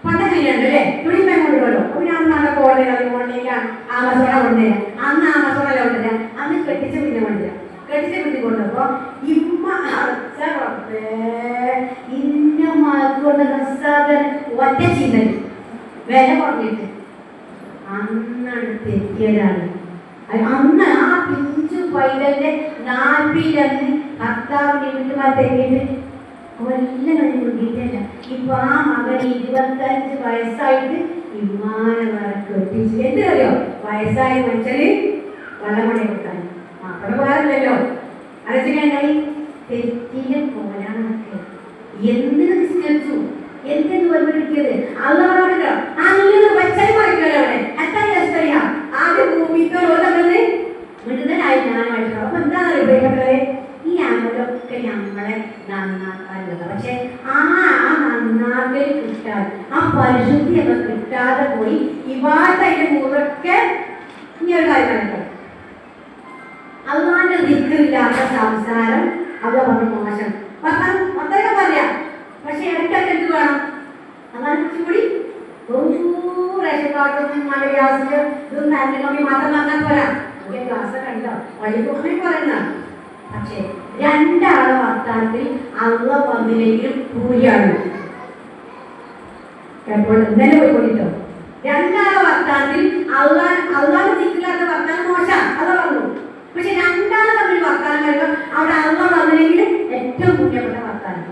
പണ്ടല്ലേ തുണിമേ കൊണ്ടുപോലോ. അപ്പൊ ഞാൻ നല്ല കോളേജിലാണ് ആമസോണ കൊണ്ടുവരാം. അന്ന് ആമസോണല്ല കൊണ്ടുവരാം. അന്ന് കെട്ടിച്ച പിന്നെ കൊണ്ടുവരാം. കെട്ടിച്ച പിന്നെ കൊണ്ടുപോ ഇമ്മ അറച്ച ഇന്ന മാർക്കൊണ്ട് ഒറ്റ ചീന്തൽ വില കുറഞ്ഞിട്ട് അന്നാണ് തെറ്റിയതാണ്. അന്ന് ആ പിഞ്ചു പൈതന്റെ 40 അന്ന് ഭർത്താവിന്റെ വീട്ടുമാർ തെറ്റിയിട്ട് കൊല്ലം കഴിഞ്ഞിട്ടില്ല. ഇപ്പൊ ആ മകൻ 25 വയസ്സായിട്ട് വിമാനമറ കെട്ടിച്ചു. എന്തറിയോ? വയസ്സായ മനുഷ്യന് വെള്ളമണി കൊടുക്കാൻ മക്കള് പോകാറില്ലല്ലോ. അരച്ചിട്ടുണ്ടായി തെറ്റിന് പോരാനൊക്കെ എന്തിനു നിസ്കരിച്ചു, എന്തെന്ന് വരുമ്പോഴേക്കത് അള്ളവരോട് അങ്ങനെ വച്ചാൽ മറിക്കല്ലോ. അവിടെ എത്രയാ ആദ്യം ഭൂമിക്കോ ലോകമെന്ന് മുഴുവനായി ഞാനുമായിട്ട്. അപ്പൊ എന്താണെന്ന് അറിയപ്പെട്ടത്? ഈ അമലൊക്കെ നമ്മളെ നന്നാക്കാനുള്ളത്. പക്ഷെ ആ നന്നാക്കൽ കിട്ടാൻ ആ പരിശുദ്ധിയൊക്കെ കിട്ടാതെ പോയി ഇവാട്ടതിന്റെ മുറൊക്കെ ഇനി ഒരു കാര്യം അതുകൊണ്ട് ദിക്റില്ലാത്ത സംസാരം അത് പറഞ്ഞ മോശം അത്രയൊക്കെ പറയാം. പക്ഷെ ഇടയ്ക്കൊക്കെ എന്ത് വേണം? അതാണ് കൂടി റേഷൻ കാർഡും നല്ല ഗ്യാസില് ഇതും തന്നെ നോക്കി മാത്രം വന്നാൽ പോരാ. ഗ്യാസ് കണ്ടോ വഴി പറയുന്ന. പക്ഷെ രണ്ടാളെ വർത്താനത്തിൽ അള്ള വന്നില്ലെങ്കിലും കൂലിയാണ്. എപ്പോൾ ഇന്നലെ പോയിക്കൊണ്ടിട്ടോ രണ്ടാളെ വർത്താനത്തിൽ അള്ളാഹ് നിൽക്കില്ലാത്ത വർത്താനം മോശം അള്ള പറഞ്ഞു. പക്ഷെ രണ്ടാളെ തമ്മിൽ വർത്താനം കഴിയുമ്പോൾ അവിടെ അള്ള വന്നില്ലെങ്കിലും ഏറ്റവും പുണ്യപ്പെട്ട വർത്താനം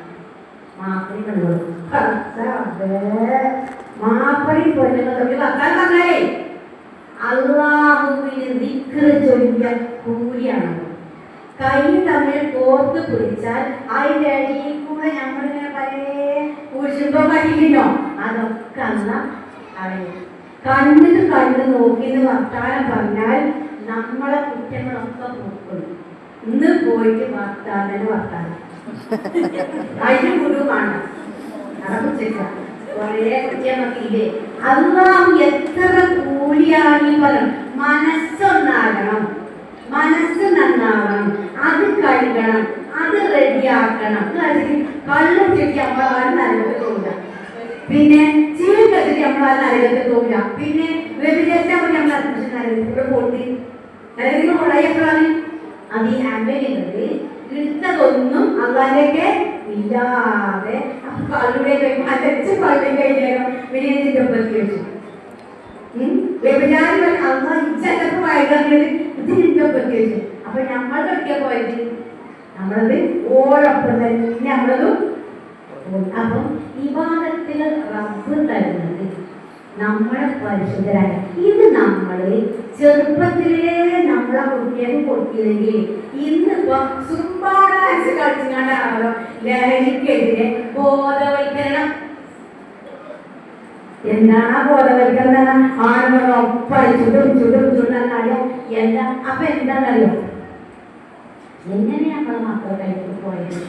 മാപ്പിളി പെണ്ണുകളും മാപ്പിളി പെണ്ണുങ്ങൾ തമ്മിൽ വർത്താനം പറഞ്ഞാലേ അള്ളാഹുവിന് ദിക്ർ ചൊല്ലിയാൽ കൂലിയാണ്. കൈ തമ്മിൽ കോർത്ത് പിടിച്ചാൽ അതിന്റെ അടിയിൽ കൂടെ നമ്മളിങ്ങനെ പല കുശുമ്പം പറ്റില്ലോ അതൊക്കെ അന്ന് അറിയും. കണ്ണ് നോക്കിന്ന് വർത്താനം പറഞ്ഞാൽ നമ്മളെ കുറ്റങ്ങളൊക്കെ നോക്കും. ഇന്ന് പോയിട്ട് വർത്താനം അതിന് ഗുരുവാണ് കുറേ കുറ്റമൊക്കെ. അള്ളാഹു എത്ര കൂലിയാണ് പറഞ്ഞു. മനസ്സൊന്നാകണം, മനസ്സ് നന്നാവണം, അത് കഴുകണം, അത് റെഡിയാക്കണം. കള്ളും ചെട്ടി നമ്മളാരും നരകത്ത് പോകില്ല. പിന്നെ ചീവെച്ചിട്ട് നമ്മളാരും നരകത്ത് പോകില്ല. പിന്നെ വ്യഭിചരിച്ചാൽ നമ്മൾ നരകത്തിലൂടെ പോട്ടി നരകത്തിൽ കൊള്ളയപ്പോഴാണ് അത് ഈ അമ്പലിന്നത് എടുത്തതൊന്നും അള്ളാന്റെ ഇല്ലാതെ കള്ളുടെ അലച്ച് പള്ളി കഴിഞ്ഞാലും വിനയത്തിന്റെ ഒപ്പത്തി വെച്ചു. വ്യഭിചാരി അമ്മ ഇച്ചൊക്കെ വയറുന്നത് ഇതിന്റെ ഒപ്പത്തി വെച്ചു. അപ്പൊ നമ്മളുടെ ഒക്കെ പോയത് നമ്മളത് ഓരോപ്പം തന്നെ നമ്മളതും. അപ്പം ഇബാദത്തിൽ റബ്ബ് തരുന്നത് നമ്മളെ പരിശുദ്ധരായ ഇത് നമ്മള് ചെറുപ്പത്തിലേ നമ്മളെ കുട്ടികൾക്ക് കൊടുത്തില്ലെങ്കിൽ ഇന്നിപ്പോ സുംബാ ഡാൻസ് കളിച്ചുകൊണ്ടാണല്ലോ ലഹരിക്കെതിരെ ബോധവൽക്കരണം. എന്താണ് ബോധവൽക്കരണം? ആണുങ്ങളൊപ്പം ചുടുന്നറിയോ എന്താ? അപ്പൊ എന്താണെന്നറിയോ? എങ്ങനെ നമ്മളെ മക്കളുടെ പോയത്?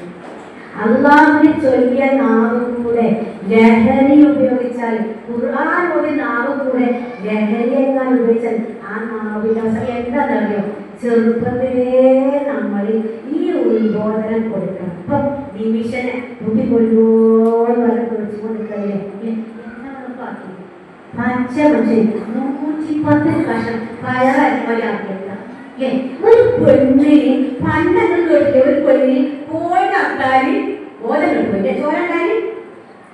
അള്ളാഹുവിനെ ചൊല്ലിയ നാവ് കൂടെ ലഹരി ഉപയോഗിച്ചാൽ, ഖുർആൻ ഒരു നാവ് കൂടെ ലഹരിയെല്ലാം ഉപയോഗിച്ചാൽ ആ നാവിന്റെ അവസ്ഥ എന്താണെന്നറിയോ? ചെറുപ്പത്തിലേ നമ്മൾ ഈ ഉത്ബോധനം കൊടുക്കണം. ഇപ്പൊ നിമിഷനെ കുട്ടിക്കൊല്ലോന്ന് കുറിച്ചുകൊണ്ടിരിക്കല്ലേ പച്ച മനുഷ്യൻ 110 കഷം കയറാക്കിയേക്കാം. ഒരു പെണ്ണിന് പണ്ടൊക്കെ കേട്ടില്ലേ, ഒരു പെണ്ണിന് പോയി കത്താല് ബോധം കിട്ടും ചോരണ്ടാല്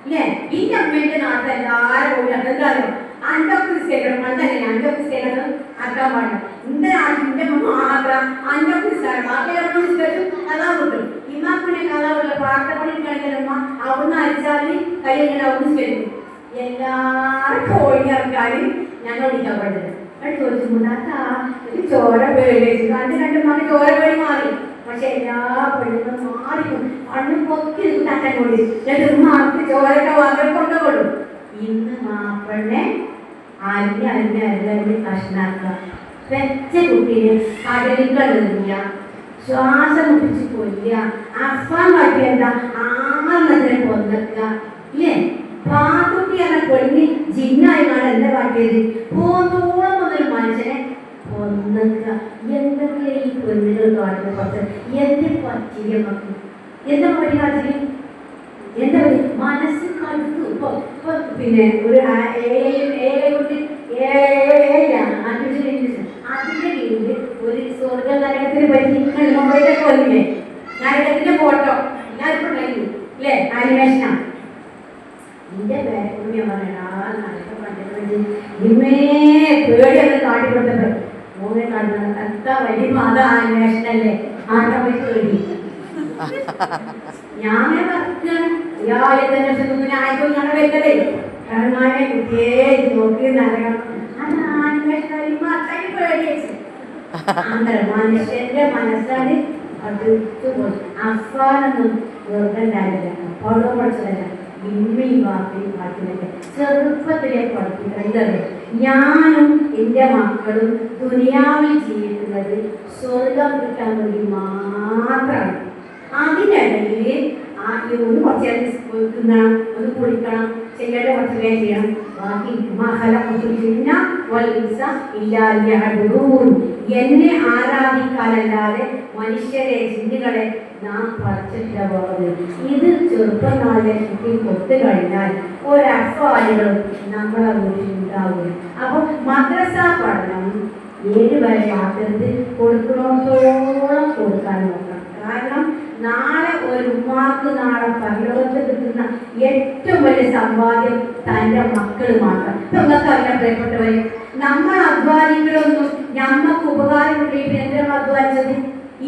ഇല്ലേ? ഈ അമ്മേന്റെ നാട്ടിൽ എല്ലാരും പോയി എന്തായാലും അഞ്ചോക്രിസ്റ്റേക്കണം. പണ്ടല്ലേ അഞ്ചോക്രിസ്റ്റേക്കണം അക്കാൻ പാടില്ല. ഇന്റെ നാട്ടിന്റെ മാത്രം അഞ്ചോക്രിസ്റ്റാണ്. ബാക്കി കഥാ കിട്ടും. ഇമാക്കിനെ കഥ ഉള്ള പാട്ടപ്പണി കഴിഞ്ഞമ്മ അവിടുന്ന് അരിച്ചാല് കൈ ഇങ്ങനെ അവിടുന്ന് വരും. എല്ലാവർക്കും ഒഴിഞ്ഞിറക്കാനും ഞങ്ങൾ വിളിക്കാൻ പാടില്ല. ചോര പേടി രണ്ട് മണി ചോര പേടി മാറി. പക്ഷെ എല്ലാ പെണ്ണുങ്ങളും മാറിക്കും. കണ്ണു പൊക്കി തട്ടൻ കൂടി മാർക്ക് ചോരൊക്കെ വന്നിട്ട് കൊണ്ടുകൊള്ളു. ഇന്ന് മാപ്പിളനെ അരിഞ്ഞ് കഷ്ണാക്കുക. പെറ്റ കുട്ടീനെ കടലിക്കളെറിയ, ശ്വാസം മുട്ടിച്ച് കൊല്ലുക, അഫാൻ കാട്ടിയെന്താ ആറിനെ കൊന്നക്ക ഇല്ലേ? പാട്ടുട്ടി എന്ന പെണ്ണി ജിന്നായിമാണ് എന്താ കാട്ടിയത്? പോന്നോളം എന്നൊരു മനുഷ്യനെ കൊന്നക്ക. എന്തൊക്കെ ഈ പെണ്ണുകൾ കാട്ടുന്ന പത്ത് എന്റെ പറ്റിയ മക്കൾ എന്താ പറ്റി കാട്ടില്? എന്താ പറയുക? മനസ്സ് കടുത്തു. ഇപ്പൊ പിന്നെ ഒരു അതിന്റെ കീഴിൽ ഒരു സ്വർഗ നരകത്തിനെ പറ്റി മൊബൈലൊക്കെ വന്നില്ലേ? നരകത്തിന്റെ ഫോട്ടോ ഞാനിപ്പോ ഉണ്ടായിരുന്നു അല്ലേ? ആനിമേഷനാ. എന്റെ പേരക്കുട്ടിയെ പറയണ നരകം കണ്ടിട്ട് ഇമ്മേ പേടിയൊക്കെ കാട്ടിക്കൊടുത്തപ്പോ മോനെ കാണുന്നത് എന്താ വലിയ മത ആനിമേഷനല്ലേ? ആരുടെ പോയി പേടി ഞാനെ പറക്കാണ്. ആയിക്കോ ഞങ്ങൾ വെക്കതേ കണ്ണാനെ കുട്ടിയെ നോക്കി നരകം അത് ആനിമേഷൻ പേടി. മനുഷ്യന്റെ മനസ്സാണ് അത് അഫാനൊന്നും വെറുതെണ്ടായില്ല. ഓരോ പഠിച്ചതല്ല ഇമ്മയും വാപ്പയും പാട്ടിലൊക്കെ ചെറുപ്പത്തിലെ പഠിപ്പിക്കണം. എന്തറിയാം? ഞാനും എൻ്റെ മക്കളും ദുനിയാവിൽ ജീവിക്കുന്നത് സ്വർഗം കിട്ടാൻ വേണ്ടി മാത്രമാണ്. അതിനിടയിൽ ഒന്ന് കുറച്ചേരം തിന്നണം, ഒന്ന് കുളിക്കണം, ചെയ്യേണ്ട കുറച്ച് വേഗം ചെയ്യണം. ബാക്കി എന്നെ ആരാധിക്കാനല്ലാതെ മനുഷ്യരെ ജിന്നുകളെ നാം പഠിച്ചിട്ടില്ല പോകുന്നത്. ഇത് ചെറുപ്പം നാളിലെ കുട്ടി കൊത്തു കഴിഞ്ഞാൽ ഒരഫാലുകളും നമ്മളെ വീട്ടിൽ ഉണ്ടാവുക. അപ്പൊ മദ്രസ പഠനം 7 വരെ ആക്കരുത്, കൊടുക്കണോത്തോളം കൊടുക്കാൻ നോക്കണം. കാരണം നാളെ ഒരു ഉമ്മാക്ക് നാളെ പരലോകത്ത് കിട്ടുന്ന ഏറ്റവും വലിയ സമ്പാദ്യം തൻ്റെ മക്കൾ മാത്രം. നിങ്ങൾക്ക് അറിയാൻ പ്രിയപ്പെട്ടവരെ, നമ്മൾ അധ്വാനിക്കലൊന്നും നമ്മക്ക് ഉപകാരമുണ്ടെങ്കിൽ എന്തിനാണ് അധ്വാനിച്ചത്?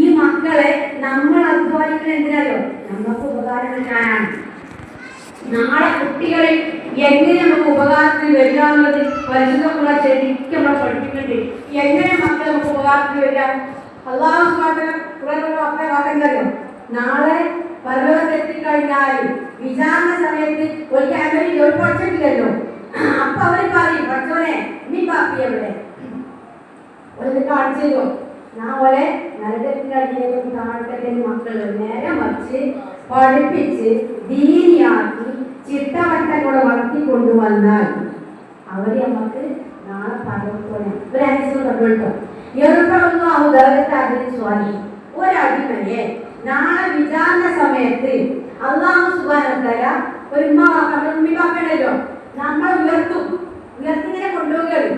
ഈ മക്കളെ നമ്മൾ അധ്വാനിക്കുന്നത് എന്തിനാലോ? നമുക്ക് ഉപകാരം കിട്ടാനാണ്. നാളെ കുട്ടികളെ എങ്ങനെ നമുക്ക് ഉപകാരത്തിന് വരികയെന്നുള്ളത് പരിശുദ്ധമുള്ള ശരിക്കും നമ്മൾ പഠിപ്പിക്കുന്നുണ്ട്. എങ്ങനെ മക്കൾ നമുക്ക് ഉപകാരത്തിന് വരിക? അള്ളാഹു അപ്പെ കാട്ടുന്നല്ലോ. നാളെ പരലോകത്തെത്തിക്കഴിഞ്ഞാൽ വിചാരണ സമയത്ത് ഒരു ക്യാമറയിൽ ഒരു പഠിച്ചിട്ടില്ലല്ലോ. അപ്പൊ അവര് പറയും, പഠിച്ചോനെ നീ പാപ്പി എവിടെ ഒരു കാണിച്ചോ? ഞാൻ പോലെ നരകത്തിന്റെ അടിയേക്കും താഴത്തെ മക്കള് നേരെ മറിച്ച് പഠിപ്പിച്ച് ദീനിയാക്കി ചിട്ടവട്ടങ്ങളെ വളർത്തിക്കൊണ്ടുവന്നാൽ അവര് നമുക്ക് നാളെ പരലോകത്തോടെ ഒരു അനുസരിച്ച് കണ്ടുകൊടുക്കും. ഒരടിമയെ നാളെ വിചാരണ സമയത്ത് അള്ളാഹു സുബ്ഹാനഹു വ തആല ഒരു ഉമ്മയുണ്ടല്ലോ, നമ്മൾ ഉയർത്തിങ്ങനെ കൊണ്ടുപോകുകയാണ്.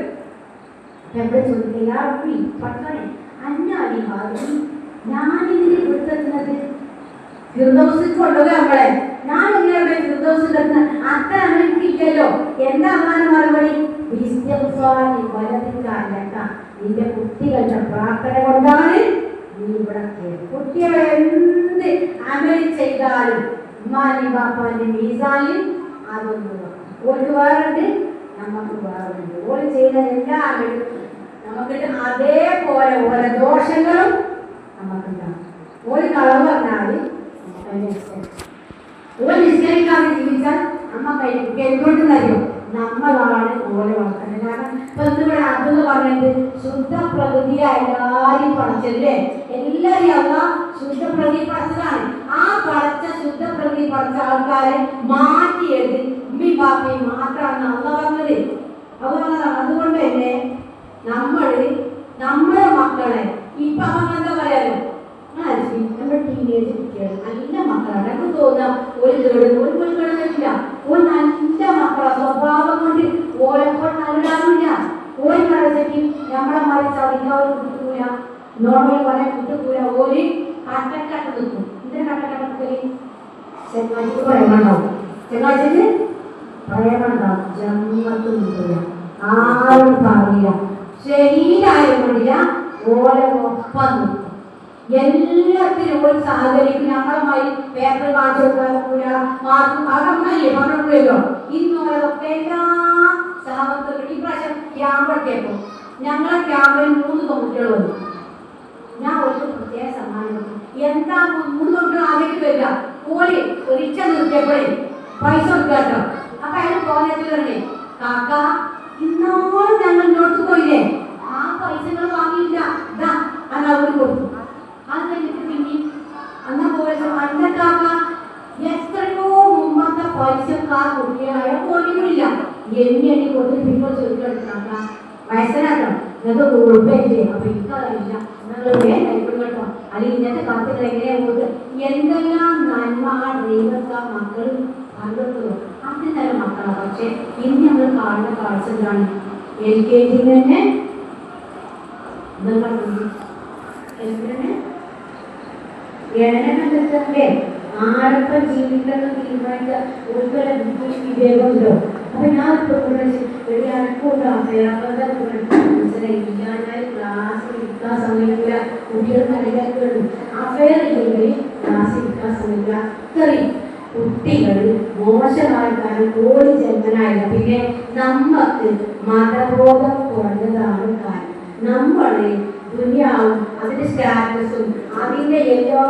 ഞാനിതിനെ കൊടുക്കുന്നത് ഫിർദൗസിൽ കൊണ്ടുപോകുക. നമ്മളെ ഞാൻ എങ്ങനെയാണ് ഫിർദൗസിൽ അത്ര അമേരിക്കല്ലോ. എന്താ അമ്മാന്റെ മറുപടി? നിന്റെ കുട്ടികളുടെ പ്രാർത്ഥന കൊണ്ടാണ് നീ ഇവിടെ. കുട്ടികളെ എന്ത് അമൽ ചെയ്താലും ഉമ്മാന്റെ ബാപ്പാന്റെ മീസാനിൽ അതൊന്നും ഒരു വേറുണ്ട്. നമുക്ക് വേറുണ്ട്. ഓര് ചെയ്യുന്ന എല്ലാ അമലും നമുക്കിട്ട് അതേപോലെ ഓരോ ദോഷങ്ങളും നമുക്കുണ്ടാകും. ഒരു കളവ് പറഞ്ഞാൽ ഒരു നിശ്ചയിക്കാതെ ജീവിച്ചാൽ നമ്മക്ക് എന്തുകൊണ്ടെന്നറിയോ, നമ്മളാണ് ഓരോ വളർത്തുന്നത്. കാരണം ഇപ്പൊ ഇന്നിവിടെ അതെന്ന് പറഞ്ഞത് ശുദ്ധ പ്രകൃതിയെ എല്ലാവരും പഠിച്ചല്ലേ, എല്ലാവരും അല്ല ശുദ്ധ പ്രകൃതി പഠിച്ചതാണ്. ആ പഠിച്ച ശുദ്ധ പ്രകൃതി പഠിച്ച ആൾക്കാരെ മാറ്റിയത് ഉമ്മി ബാപ്പയും മാത്രമാണ് അല്ല പറഞ്ഞത്. അതുകൊണ്ട് തന്നെ നമ്മുടെ മക്കളെ ഇപ്പൊ അവനെന്താ പറയാലോ, നമ്മുടെ ടീനേജ് കുട്ടികൾ നല്ല മക്കളാണ്. എനിക്ക് തോന്നാം ഒരു കേടുന്നില്ല, ഒരു നല്ല മക്കളാ. സ്വഭാവം കൊണ്ട് ഓരോ നല്ലതാവില്ല. ഒരു കളിച്ചെങ്കിൽ നമ്മളെ മാറി ചതിക്കാവ് കിട്ടൂല, നോർമൽ പോലെ കിട്ടൂല. ഒരു കട്ടക്കട്ട നിൽക്കും. ഇതിന്റെ കട്ടക്കട്ട ചെങ്ങാഴ്ചക്ക് പ്രേമുണ്ടാവും, ചെങ്ങാഴ്ചക്ക് പ്രേമുണ്ടാവും, ജന്മത്ത് നിൽക്കില്ല, ആരും പറയില്ല, ശരീരമായും കൊണ്ടില്ല, ഓരോ ഒപ്പം നിൽക്കും. എല്ലാത്തിനും ഒരു സഹകരിക്കും. നമ്മളമായി പേപ്പർ കാണിച്ചു കൊടുക്കാൻ മാർക്കും അതല്ലേ പറഞ്ഞല്ലോ. ഇന്നോരൊക്കെ എല്ലാ സഹവർക്കും ഇപ്രാവശ്യം ക്യാമ്പ് എടുത്തേക്കും. ഞങ്ങളെ ക്യാമ്പിൽ 3 പെൺകുട്ടികൾ വന്നു. ഞാൻ ഒരു പ്രത്യേക സമ്മാനം എന്താ 3 പെൺകുട്ടികൾ ആദ്യമായിട്ട് വരിക. ഓര് ഒരിച്ച നിർത്തിയപ്പോഴേ പൈസ കൊടുക്കാട്ടോ. അപ്പൊ അതിന് പോകണേ കാക്ക ഇന്നോളം ഞങ്ങൾ നോട്ട് പോയില്ലേ, ആ പൈസകൾ വാങ്ങിയില്ല, ഇതാ അന്ന് അവർ കൊടുത്തു. അത് കഴിഞ്ഞിട്ട് പിന്നെ അന്ന പോലെ അന്ന കാക്ക എത്രയോ മുമ്പത്തെ പൈസക്കാർ കുട്ടികളായ പോലുമില്ല എണ്ണി കൊടുത്ത് പിന്നെ ചോദിക്കാക്ക വയസ്സനാട്ടോ നിങ്ങൾക്ക് ഗൂഗിൾ അപ്പൊ എനിക്കറിയില്ല, നിങ്ങൾ കൈക്കൊള്ളു കേട്ടോ, അല്ലെങ്കിൽ ഇന്നത്തെ കാലത്തിൽ എങ്ങനെയാ പോയിട്ട് എന്തെല്ലാം നന്മ ആ ദൈവത്തെ മക്കൾ പങ്കെടുക്കുന്നു. അതിന് മക്കളാണ്. പക്ഷെ ഇന്ന് നമ്മൾ കാണുന്ന കാഴ്ച എന്താണ്, LKG തന്നെ ആരൊക്കെ ജീവിക്കണം തീരുമാനിച്ച ഒരു വിവേകമുണ്ടോ. അപ്പൊ ഞാൻ അനക്കുണ്ടോ മനസ്സിലായി. ഞാൻ ക്ലാസ്സിൽ ഇരിക്കാൻ സമയമില്ല, കുട്ടികൾ കളിയാക്കുള്ളൂ. അഫയർ ഇല്ലെങ്കിൽ ക്ലാസ്സിൽ ഇരിക്കാൻ സമയമില്ല. അത്രയും കുട്ടികൾ മോശമായ കാരണം ഓടി ജന്മനായില്ല. പിന്നെ നമുക്ക് മതബോധം കുറഞ്ഞതാണ് കാരണം. നമ്മള് ദുനിയാവും അതിന്റെ സ്റ്റാറ്റസും അതിന്റെ എല്ലാ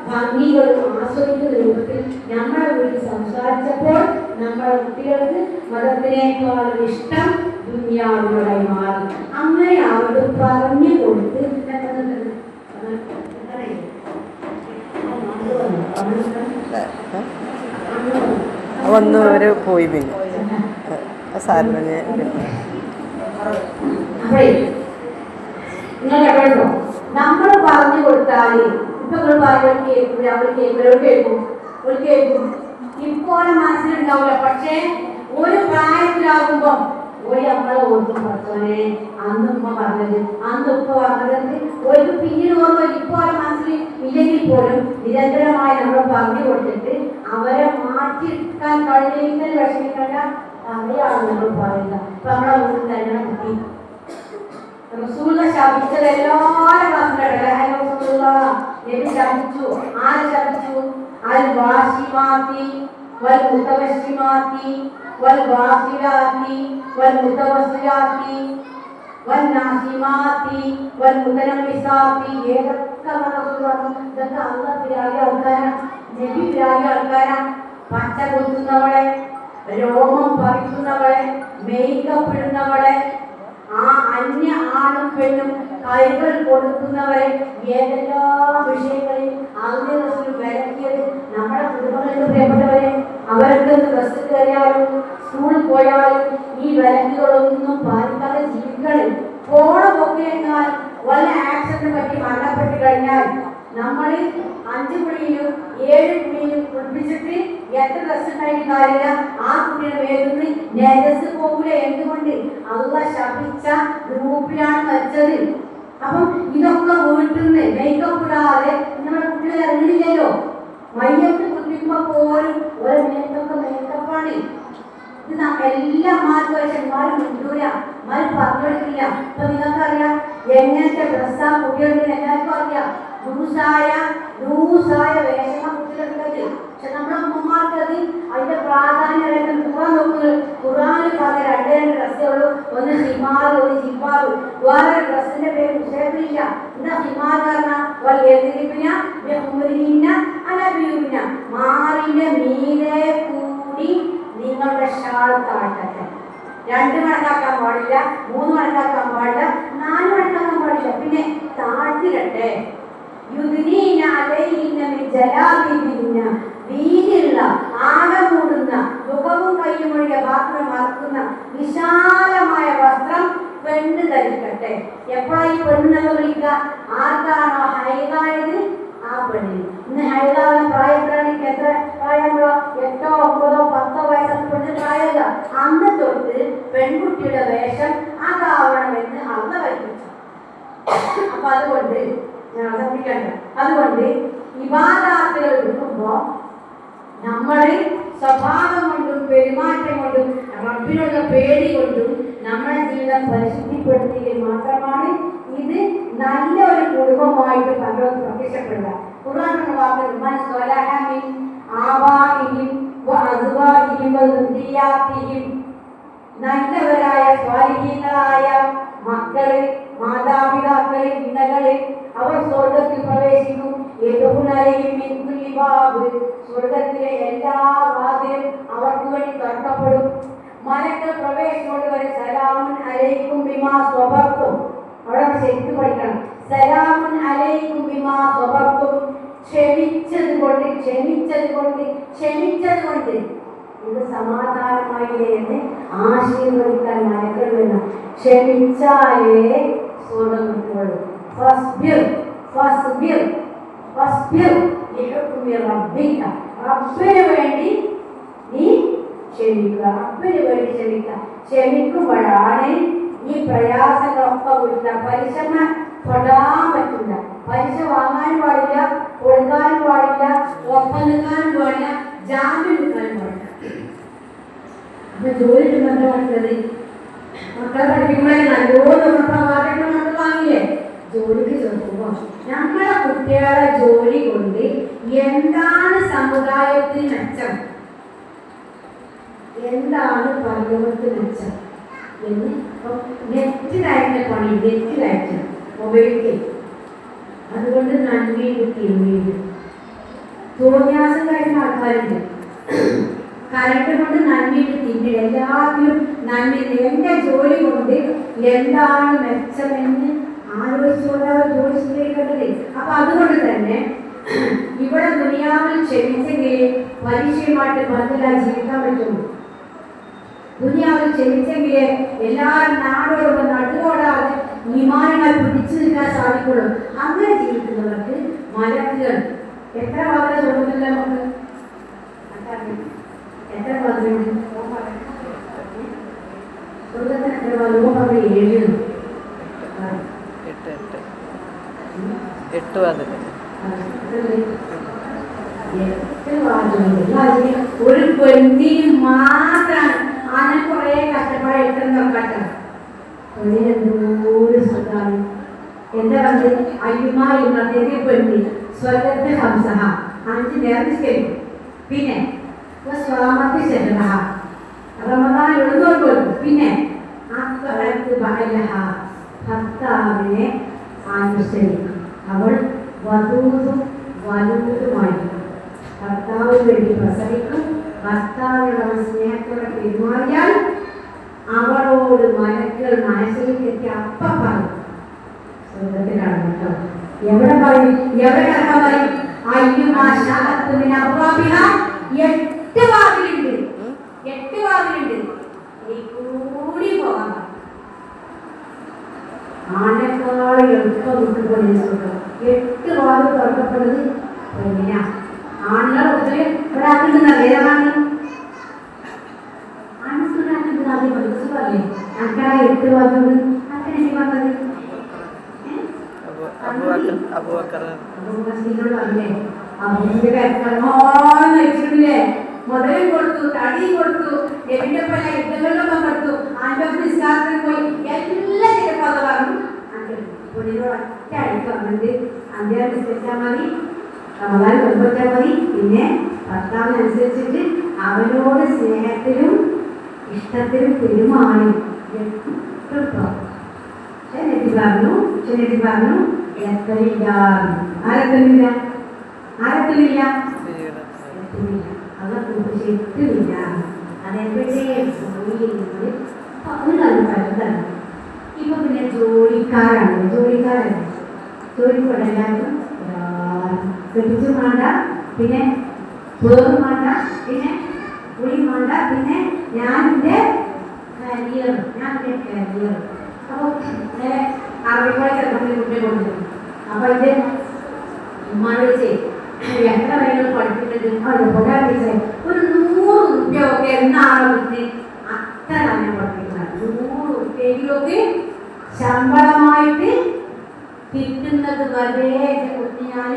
ഭംഗികളും ആസ്വദിക്കുന്ന രൂപത്തിൽ നമ്മുടെ വീട്ടിൽ സംസാരിച്ചപ്പോൾ നമ്മുടെ കുട്ടികൾക്ക് മതത്തിനേക്കാളും ഇഷ്ടം ദുനിയാവിനോടായി മാറി. അങ്ങനെ അവരോട് പറഞ്ഞു കൊടുത്ത് വന്നവര് പോയി. പിന്നെ സാറിന് നമ്മൾ പറഞ്ഞു കൊടുത്താല് ഇപ്പൊ കേൾക്കും, അവൾ കേൾക്കും, ഇപ്പോലെ മനസ്സിലുണ്ടാവില്ല. പക്ഷേ ഒരു പ്രായത്തിലാകുമ്പോ ഒരു നമ്മളെ ഓർക്കും പഠിച്ചവനെ അന്ന് ഉമ്മ പറഞ്ഞത്, അന്ന് ഉപ്പ പറഞ്ഞത് ഒരു പിന്നീട് ഓർമ്മ ഇപ്പോലെ മനസ്സിൽ ഇല്ലെങ്കിൽ പോലും നിരന്തരമായി നമ്മൾ പറഞ്ഞു കൊടുത്തിട്ട് അവരെ മാറ്റിയെടുക്കാൻ കഴിയുന്ന വിഷമിക്കേണ്ട അറിയാണ് നമ്മൾ പറയുന്നത്. ഇപ്പൊ നമ്മളെ വീട്ടിൽ തന്നെ കുട്ടി റസൂല ശപിച്ചത് എല്ലാവരും ശപിച്ചു. ആരെ ശപിച്ചു? അൽ വാശിമാത്തി വൽ മുതവശിമാത്തി വൽ വാസിലാത്തി വൽ മുതവസിലാത്തി വൽ നാസിമാത്തി വൽ മുതനമിസാത്തി. ഏതൊക്കെ റസൂൽ പറഞ്ഞു. ഇതൊക്കെ അല്ലാഹ് പിരാഗിയ ആൾക്കാരാ, നബി പിരാഗിയ ആൾക്കാരാ. പച്ച കൊത്തുന്നവളെ, രോമം പറിക്കുന്നവളെ, മേക്കപ്പ് ഇടുന്നവളെ, ആ അന്യ ആണും പെണ്ണും കൈകൾ കൊടുക്കുന്നവരെ, ഏതെല്ലാം വിഷയങ്ങളിൽ അതിനെ വിലക്കിയത് നമ്മുടെ കുടുംബങ്ങളിൽ പ്രിയപ്പെട്ടവരെ. അവർക്ക് ബസ് കയറിയാലും സ്കൂളിൽ പോയാലും ഈ വിലക്കുകളൊന്നും പാലിക്കാതെ ജീവിക്കണം. ഫോണൊക്കെ എന്നാൽ വല്ല ആക്സിഡന്റ് പറ്റി മരണപ്പെട്ട് കഴിഞ്ഞാൽ നമ്മൾ 5 കുഴിയിലും 7 കുഴിയിലും കുളിപ്പിച്ചിട്ട് എത്ര ഡ്രസ് ഉണ്ടായിട്ട് കാര്യമില്ല, ആ കുട്ടിയുടെ വേദന നേരസ് പോകൂല. എന്തുകൊണ്ട്? അല്ലാഹ് ശപിച്ച ഗ്രൂപ്പിലാണ് മരിച്ചത്. അപ്പം ഇതൊക്കെ വീട്ടിൽ നിന്ന് മേക്കപ്പ് ഇടാതെ നമ്മുടെ കുട്ടികളെ അറിയില്ലല്ലോ. മയ്യത്ത് കുളിപ്പിക്കുമ്പോ പോലും ഒരു മേക്കപ്പാണ്. ഇത് എല്ലാ മാർക്കും ചെന്മാരും മുണ്ടൂര മാര് പറഞ്ഞു കൊടുക്കില്ല. ഇപ്പൊ നിങ്ങൾക്കറിയാം എങ്ങനത്തെ ഡ്രസ്സാ കുട്ടികൾക്ക് എല്ലാവർക്കും അറിയാം. ലൂസായ വേഷമ കുട്ടികളുള്ളത്. പക്ഷെ നമ്മുടെ അമ്മമാർക്ക് അത് അതിന്റെ പ്രാധാന്യം ഖുർആൻ നോക്കുന്നത്. ഖുർആനിൽ പകരം ഡ്രസ്സേ ഉള്ളൂ. ഒന്ന് ഹിമാർ, ഒരു ജിബാബ്. വേറെ ഡ്രസ്സിന്റെ പേര് വിഷയത്തിലില്ല. എന്താ ഹിമാർ പറഞ്ഞാൽ മാറിന്റെ മീതെ കൂടി നിങ്ങളുടെ ഷാൾ താഴ്ത്തട്ടെ. 2 കണക്കാക്കാൻ പാടില്ല, 3 കണക്കാക്കാൻ പാടില്ല, 4 കണക്കാക്കാൻ പാടില്ല. പിന്നെ താഴ്ത്തിരട്ടെ. വീതിയുള്ള ആകെ മൂടുന്ന മുഖവും കയ്യും ഒഴികെ മാത്രം മറക്കുന്ന വിശാലമായ വസ്ത്രം പെണ്ണ് ധരിക്കട്ടെ. എപ്പോഴാണ് ഈ പെണ്ണെന്ന് വിളിക്കുക? ആർക്കാണോ ഹൈദായത് ആ പെണ്ണിന്. ഇന്ന് ഹൈദാവുന്ന പ്രായത്തിലാണെങ്കിൽ എത്ര പ്രായമുള്ള 8, 9, 10 വയസ്സൊക്കെ പെണ്ണ് പ്രായമല്ല. അന്ന് തൊട്ട് പെൺകുട്ടിയുടെ വേഷം അതാവണമെന്ന് അള്ള വയ്ക്കും. അപ്പൊ അതുകൊണ്ട് ഇബാദത്തുകൾ എടുക്കുമ്പോ നമ്മള് സ്വഭാവം കൊണ്ടും പെരുമാറ്റം കൊണ്ടും റബ്ബിനുള്ള പേടി കൊണ്ടും നമ്മുടെ ജീവിതം പരിശുദ്ധിപ്പെടുത്തിയെങ്കിൽ മാത്രമാണ് ഇത് നല്ലൊരു കുടുംബമായിട്ട് പലരും പ്രത്യക്ഷപ്പെടുക. ഖുർആനിലെ വാക്കുകൾ നല്ലവരായ സ്വാലിഹീങ്ങളായ മക്കള്, മാതാപിതാക്കള്, ഇണകള് അവർ സ്വർഗത്തിൽ പ്രവേശിക്കും. സ്വർഗത്തിലെ എല്ലാ വാതിലും അവർക്ക് വേണ്ടി തുറക്കപ്പെടും. മലക്കൾ പ്രവേശനോട് വരെ സലാമുൻ അലൈക്കും ബിമാ സ്വബർത്തും. അവിടെ ശരിക്കും പഠിക്കണം. സലാമുൻ അലൈക്കും ബിമാ സ്വബർത്തും. ക്ഷമിച്ചത് കൊണ്ട് ഇത് സമാധാനമായില്ലേ എന്ന് ആശീർവദിക്കാൻ മലക്കൾ വേണം. ക്ഷമിച്ചാലേ സ്വർഗം കിട്ടുള്ളൂ. റബ്ബിന് വേണ്ടി നീ ക്ഷമിക്കുക. ക്ഷമിക്കുമ്പോഴാണ് ഈ പ്രയാസങ്ങളൊക്കെ വിടുന്ന. പലിശ തൊടാൻ പറ്റില്ല. പലിശ വാങ്ങാനും പാടില്ല, കൊടുക്കാനും പാടില്ല, ഒപ്പം നിൽക്കാനും പാടില്ല, ജാമ്യം നിൽക്കാനും പാടില്ല. അപ്പൊ ജോലി ബന്ധപ്പെട്ടത് മക്കളെ പഠിപ്പിക്കുമ്പോഴേ നല്ലോണം മക്കൾ വാങ്ങില്ലേ? ജോലിക്ക് ചേർക്കുമ്പോൾ നമ്മളെ കുട്ടികളെ ജോലി കൊണ്ട് എന്താണ് സമുദായത്തിന് മെച്ചം, എന്താണ് പരലോകത്തിന് മെച്ചം എന്ന് നെറ്റിലായിട്ട് പണി, നെറ്റിലായിട്ട് മൊബൈലിൽ. അതുകൊണ്ട് നന്മയും തിന്മയും തോന്നിയാസം കഴിക്കുന്ന ആൾക്കാരുണ്ട്. കരണ്ട് കൊണ്ട് നന്മയും തിന്മയും എല്ലാത്തിലും നന്മ. എന്റെ ജോലി കൊണ്ട് എന്താണ് മെച്ചമെന്ന് ആലോചിച്ചുകൊണ്ടാണ് ജോലി സ്വീകരിക്കേണ്ടത്. അപ്പൊ അതുകൊണ്ട് തന്നെ ഇവിടെ ദുനിയാവിൽ ക്ഷമിച്ചെങ്കിലേ പരീക്ഷയുമായിട്ട് ബന്ധമില്ലാതെ ജീവിക്കാൻ പറ്റുള്ളൂ. ദുനിയാവിൽ ക്ഷമിച്ചെങ്കിലേ എല്ലാവരും നാടോടും നടുവോടാതെ വിമാനങ്ങൾ പിടിച്ചു നിൽക്കാൻ സാധിക്കുള്ളൂ. അങ്ങനെ ജീവിക്കുന്നവർക്ക് മലക്കുകൾ എത്ര വാതില കൊടുക്കില്ല. നമുക്ക് എത്ര വാതിലുണ്ട്? സ്വർഗത്തിന് എത്ര വാതിലോ? 7. 8 വാതിൽ. ഒരു പെണ്ണിന് മാത്രമാണ് അങ്ങനെ കുറെ കഷ്ടപ്പാട് എത്തുന്നോട്ടെ. പെണ്ണിനെന്തോരു സുഖമാണ്. എന്താ പറഞ്ഞത്? അയ്യുമായി ഇന്നത്തെ പെണ്ണി സ്വർഗത്തെ ഹംസഹ 5 നേർന്നിരിക്കും. പിന്നെ സ്വാമത്തി ശരണ റമദാൻ എഴുന്നോട്ട്. പിന്നെ ഭർത്താവിനെ അനുസരിക്കും. അവൾ വധൂതും വലൂതുമായിരിക്കും. ഭർത്താവിന് വേണ്ടി പ്രസവിക്കും. ഭർത്താവിനോട് സ്നേഹത്തോടെ പെരുമാറിയാൽ അവളോട് മലക്കൾ മനസ്സിലേക്ക് അപ്പം പറയും. സ്വർഗത്തിലാണ് കേട്ടോ. എവിടെ പറയും? എവിടെ കിടക്കാൻ പറയും? 8 വാതിലുണ്ട്. 8 വാതിലുണ്ട്. നീ കൂടി പോകാൻ ആനക്കാൾ എളുപ്പം വിട്ടുപോലെ 8 വാതിൽ തുറക്കപ്പെടുന്നത് പെണ്ണിനാ. ആണുങ്ങൾ ഒത്തിരി ഇവിടെ ആക്കുന്നുണ്ടല്ലേ? ഏതാണ് ആൺസുഖാക്കുന്നത്? ആദ്യം പഠിച്ചല്ലേ അക്കാ 8 വാതിലുണ്ട്. അങ്ങനെ നീ പറഞ്ഞത് വെച്ചിട്ടില്ലേ? മുതലും കൊടുത്തു, തടിയും കൊടുത്തു, എവിടെ പല യുദ്ധങ്ങളിലും പങ്കെടുത്തു, ആൻഡോ നിസ്കാരത്തിന് പോയി, എല്ലാ ചിലപ്പോൾ പറഞ്ഞു. പൊടിയോട് ഒറ്റ അടിക്ക് വന്നിട്ട് അഞ്ചാറ് നിസ്കരിച്ചാൽ മതി, റമദാൻ കൊണ്ടുവച്ചാൽ മതി. പിന്നെ ഭർത്താവിനനുസരിച്ചിട്ട് അവനോട് സ്നേഹത്തിലും ഇഷ്ടത്തിലും പെരുമാറി ചെന്നിട്ട് പറഞ്ഞു എത്തലില്ല. ആരെത്തലില്ല? ആരെത്തലില്ല? അതൊക്കെ എത്തില്ല. അതെവിടെ ഇപ്പൊ പിന്നെ ജോലിക്കാരാണ്. ജോലിക്കൂടെ എല്ലാവർക്കും കെട്ടിച്ചും വേണ്ട, പിന്നെ പേറും വേണ്ട, പിന്നെ പുളിയും വേണ്ട, പിന്നെ ഞാനെൻ്റെ കരിയർ. അപ്പോൾ അറബിക്കോളെ ചെറുപ്പത്തിൽ കുട്ടിയെ കൊണ്ടുവരും. അപ്പോൾ ഇത് ഉമ്മാനോട് എത്ര വരെകൾ പഠിപ്പിക്കുന്നത് ഒരു 100 രൂപയൊക്കെ എന്നാണോ കിട്ടി അത്ര തന്നെ പഠിപ്പിക്കുന്നത്. 100 രൂപയൊക്കെ ശമ്പളമായിട്ട് കിട്ടുന്നത് വരെ കുട്ടിയാൽ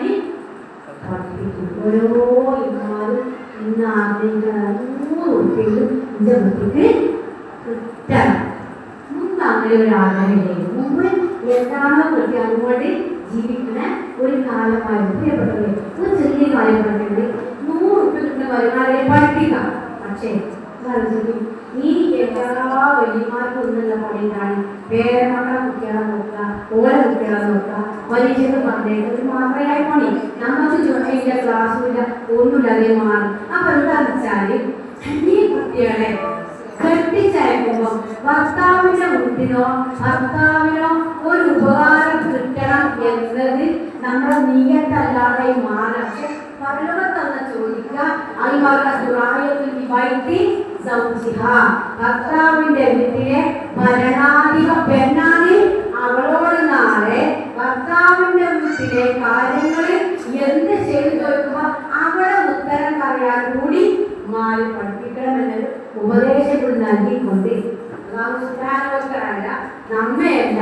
പഠിപ്പിക്കും. ഓരോ ഇന്നാലും ഇന്ന് ആഗ്രഹിക്കുന്ന 100 രൂപയും എൻ്റെ കുട്ടിക്ക് കിട്ടണം. മുമ്പ് അങ്ങനെ ഒരു ആഗ്രഹമില്ല. മുമ്പ് എന്താണോ കിട്ടി അതുകൊണ്ട് ജീവിക്കുന്ന ഒരു കാലമായിരുന്നു. പ്രിയപ്പെട്ടവരെ, ഒരു ചെറിയ കാര്യം പറഞ്ഞിട്ടുണ്ട്. 100 രൂപ കിട്ടുന്ന വരുമാനയെ പഠിപ്പിക്കാം. പക്ഷേ ഈ എല്ലാ വലിയമാർക്കും ഒന്നുള്ള പണിയിലാണ് പേരമക്കളെ കുട്ടികളെ നോക്കുക, ഓരോ കുട്ടികളെ നോക്കുക, പരീക്ഷകൾ പറഞ്ഞേക്കുന്നത് മാത്രമായി പണി. നമുക്ക് ജോലിയില്ല, ക്ലാസ്സുമില്ല, ഒന്നുമില്ലാതെ മാറും. അപ്പൊ എന്താണെന്ന് വെച്ചാല് ഈ കുട്ടികളെ കെട്ടിച്ചയക്കുമ്പോൾ ഭർത്താവിന്റെ വീട്ടിനോ ഭർത്താവിനോ ഒരു ഉപകാരം കിട്ടണം എന്നത് നമ്മുടെ നീയത്തല്ലാതെ മാറും. പക്ഷെ പരലോകത്തന്ന് ചോദിക്കുക, ഭർത്താവിന്റെ വീട്ടിലെ പെണ്ണാണ്. അവളോട് നാളെ ഭർത്താവിന്റെ വീട്ടിലെ കാര്യങ്ങളിൽ എന്ത് ചെയ്തു ചോദിക്കുമ്പോൾ അവളെ ഉത്തരം പറയാൻ കൂടി മാറി പഠിപ്പിക്കണമെന്നത് ഉപദേശങ്ങൾ നൽകിക്കൊണ്ട് നമ്മയല്ല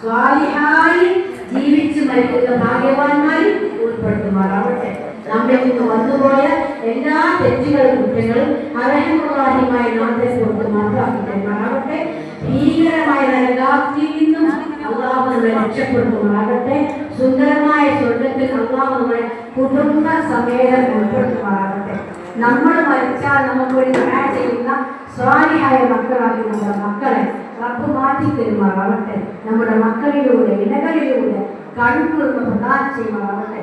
സ്വാലിഹായി ജീവിച്ചു മരിക്കുന്ന ഭാഗ്യവാന്മാരിൽ ഉൾപ്പെടുത്തുമാറാവട്ടെ. നമ്മിൽ നിന്ന് വന്നുപോയ എല്ലാ തെറ്റുകളും കുറ്റങ്ങളും അർഹമായ നാമത്തെ കൊണ്ട് മാത്രമാക്കി തരുമാറാവട്ടെ. ഭീകരമായ നരകാത്തിൽ നിന്നും അള്ളാഹു നമ്മളെ രക്ഷപ്പെടുത്തുമാറാകട്ടെ. സുന്ദരമായ സ്വർഗത്തിൽ അള്ളാഹു നമ്മളെ കുടുംബ സമേതം ഉൾപ്പെടുത്തുമാറാകട്ടെ. നമ്മൾ മരിച്ചാൽ നമുക്കൊരു ദുആ ചെയ്യുന്ന സ്വാലിഹായ മക്കളാക്കി നമ്മുടെ മക്കളെ റബ്ബ് മാറ്റി തരുമാറാവട്ടെ. നമ്മുടെ മക്കളിലൂടെ ഇണകളിലൂടെ കൺകുളിർമ പ്രദാനം ചെയ്യുമാറാവട്ടെ.